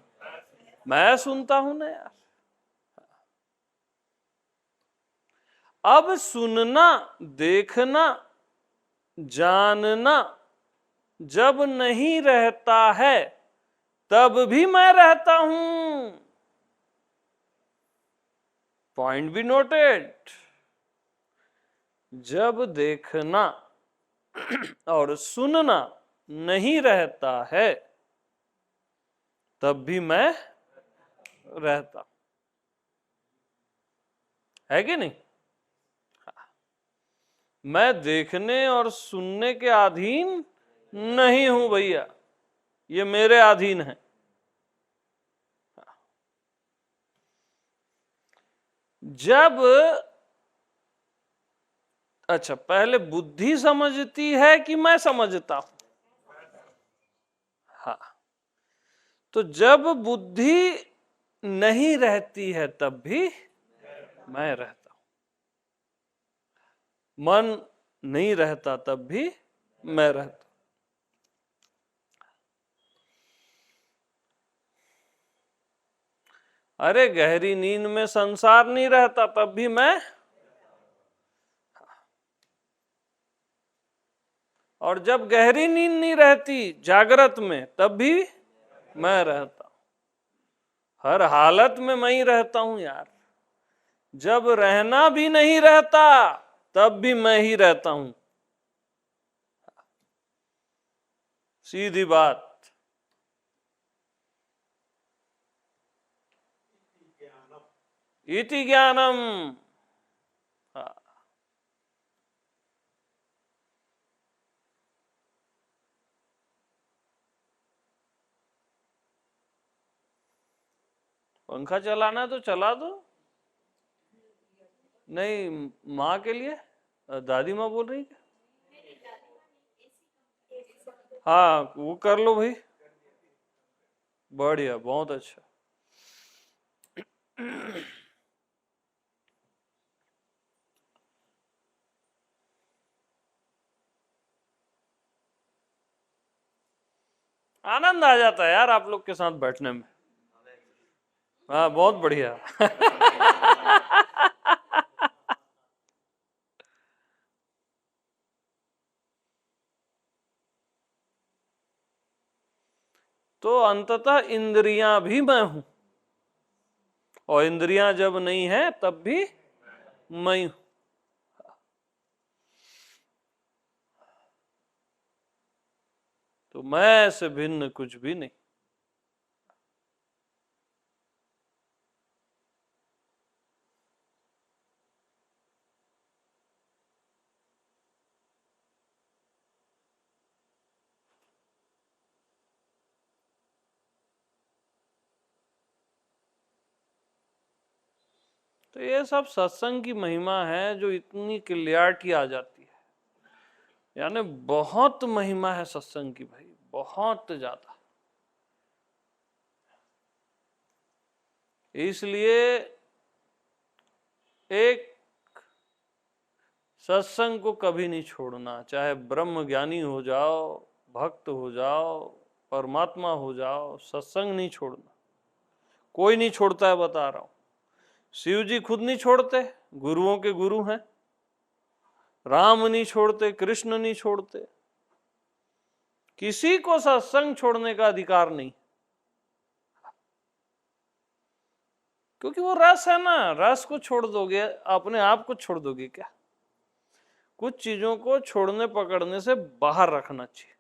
मैं सुनता हूं ना यार। अब सुनना, देखना, जानना जब नहीं रहता है तब भी मैं रहता हूं। Point be noted. जब देखना और सुनना नहीं रहता है तब भी मैं रहता, है कि नहीं? मैं देखने और सुनने के अधीन नहीं हूं भैया, ये मेरे अधीन है। जब, अच्छा पहले बुद्धि समझती है कि मैं समझता हूं? हाँ, तो जब बुद्धि नहीं रहती है तब भी मैं रहता हूं, मन नहीं रहता तब भी मैं रहता। अरे गहरी नींद में संसार नहीं रहता तब भी मैं, और जब गहरी नींद नहीं रहती जागृत में तब भी मैं रहता हूं। हर हालत में मैं ही रहता हूं यार। जब रहना भी नहीं रहता तब भी मैं ही रहता हूं। सीधी बात। इति ज्ञानम। हाँ। पंखा चलाना है तो चला दो। नहीं, माँ के लिए, दादी माँ बोल रही है। हाँ वो कर लो भाई, बढ़िया, बहुत अच्छा। आनंद आ जाता है यार आप लोग के साथ बैठने में। हाँ बहुत बढ़िया। तो अंततः इंद्रियां भी मैं हूं, और इंद्रियां जब नहीं है तब भी मैं हूं। तो मैं से भिन्न कुछ भी नहीं। तो ये सब सत्संग की महिमा है जो इतनी क्लियरिटी आ जाती है। यानी बहुत महिमा है सत्संग की भाई, बहुत ज्यादा। इसलिए एक सत्संग को कभी नहीं छोड़ना, चाहे ब्रह्म ज्ञानी हो जाओ, भक्त हो जाओ, परमात्मा हो जाओ, सत्संग नहीं छोड़ना। कोई नहीं छोड़ता है, बता रहा हूं। शिव जी खुद नहीं छोड़ते, गुरुओं के गुरु हैं। राम नहीं छोड़ते, कृष्ण नहीं छोड़ते। किसी को सत्संग छोड़ने का अधिकार नहीं, क्योंकि वो रस है ना। रस को छोड़ दोगे, अपने आप को छोड़ दोगे क्या? कुछ चीजों को छोड़ने पकड़ने से बाहर रखना चाहिए।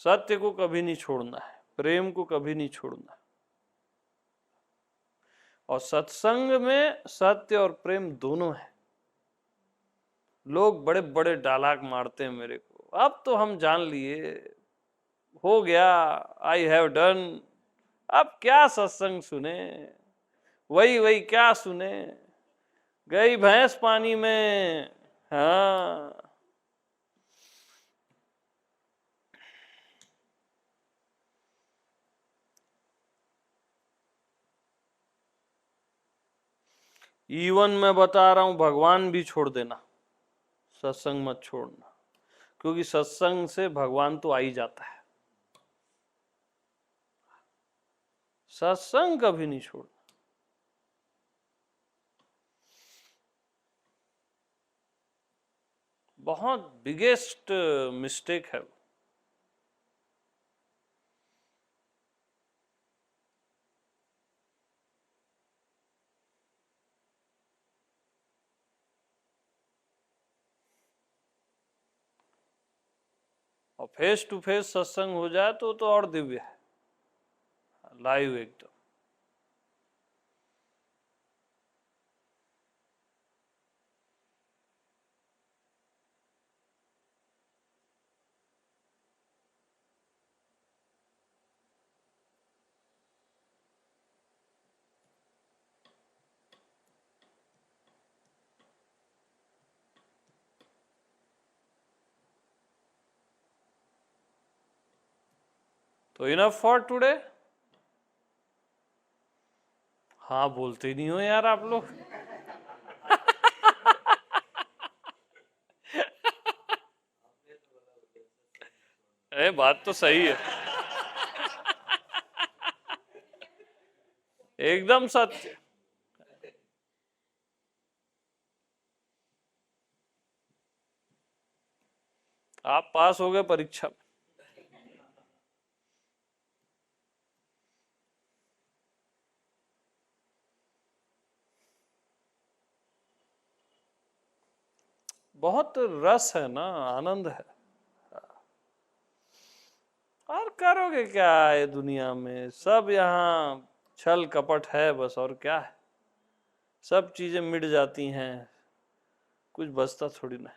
सत्य को कभी नहीं छोड़ना है, प्रेम को कभी नहीं छोड़ना है। और सत्संग में सत्य और प्रेम दोनों है। लोग बड़े बड़े डायलॉग मारते हैं मेरे को, अब तो हम जान लिए, हो गया, आई हैव डन, अब क्या सत्संग सुने, वही वही क्या सुने, गई भैंस पानी में। हाँ, इवन मैं बता रहा हूं, भगवान भी छोड़ देना, सत्संग मत छोड़ना, क्योंकि सत्संग से भगवान तो आ ही जाता है। सत्संग कभी नहीं छोड़ना। बहुत बिगेस्ट मिस्टेक है। और फेस टू फेस सत्संग हो जाए तो और दिव्य है, लाइव एकदम। तो इनफ फॉर टुडे। हाँ बोलते नहीं हो यार आप लोग। अरे बात तो सही है, एकदम सत्य। आप पास हो गए परीक्षा में। बहुत रस है ना, आनंद है। और करोगे क्या है दुनिया में, सब यहाँ छल कपट है बस, और क्या है। सब चीजें मिट जाती हैं, कुछ बचता थोड़ी ना।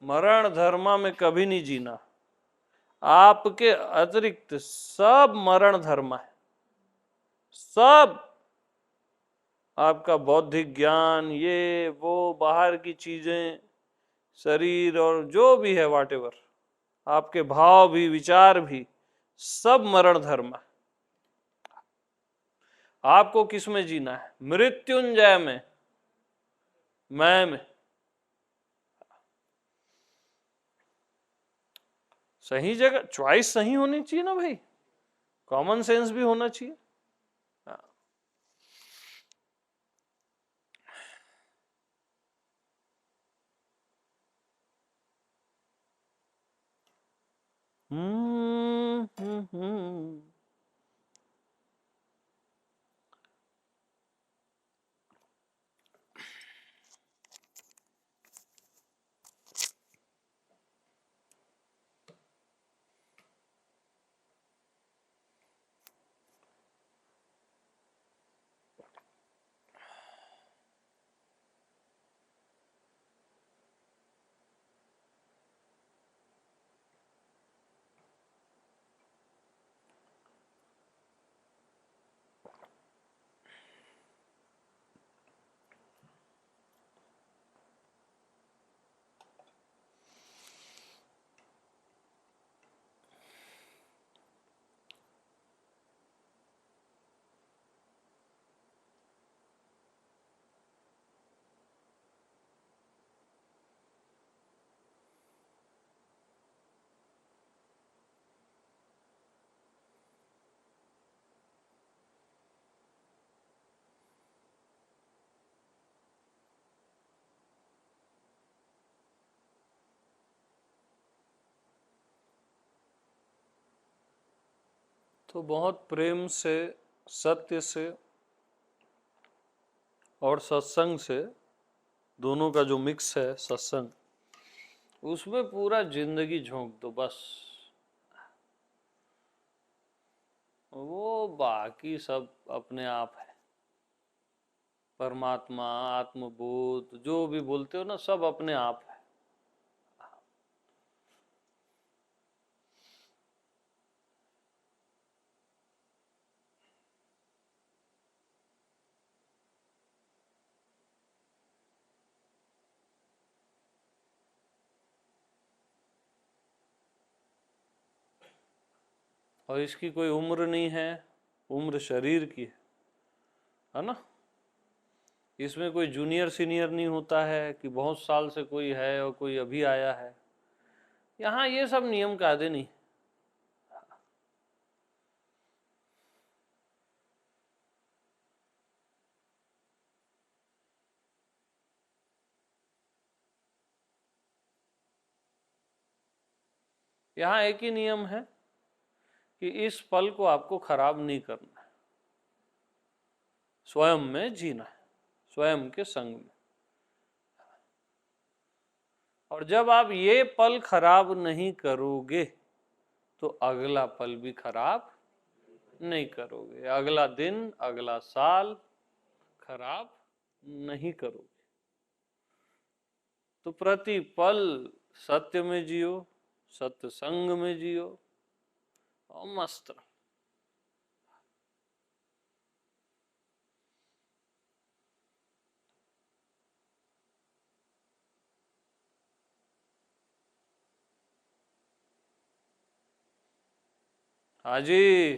मरण धर्मा में कभी नहीं जीना, आपके अतिरिक्त सब मरण धर्म है। सब आपका बौद्धिक ज्ञान, ये वो बाहर की चीजें, शरीर और जो भी है वॉटेवर, आपके भाव भी विचार भी, सब मरण धर्म है। आपको किस में जीना है? मृत्युंजय में, मैं में। सही जगह चॉइस सही होनी चाहिए ना भाई, कॉमन सेंस भी होना चाहिए। हम्म। तो बहुत प्रेम से, सत्य से और सत्संग से, दोनों का जो मिक्स है सत्संग, उसमें पूरा जिंदगी झोंक दो बस। वो बाकी सब अपने आप है। परमात्मा, आत्मबोध जो भी बोलते हो ना, सब अपने आप है। और इसकी कोई उम्र नहीं है, उम्र शरीर की है ना। इसमें कोई जूनियर सीनियर नहीं होता है कि बहुत साल से कोई है और कोई अभी आया है। यहाँ ये सब नियम कायदे नहीं। यहाँ एक ही नियम है कि इस पल को आपको खराब नहीं करना है, स्वयं में जीना है, स्वयं के संग में। और जब आप ये पल खराब नहीं करोगे तो अगला पल भी खराब नहीं करोगे, अगला दिन, अगला साल खराब नहीं करोगे। तो प्रति पल सत्य में जियो, सत्संग में जियो और मस्त रहो। हाँ जी।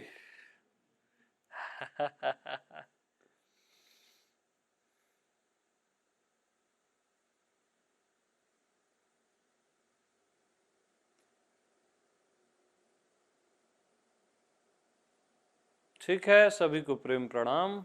ठीक है, सभी को प्रेम प्रणाम।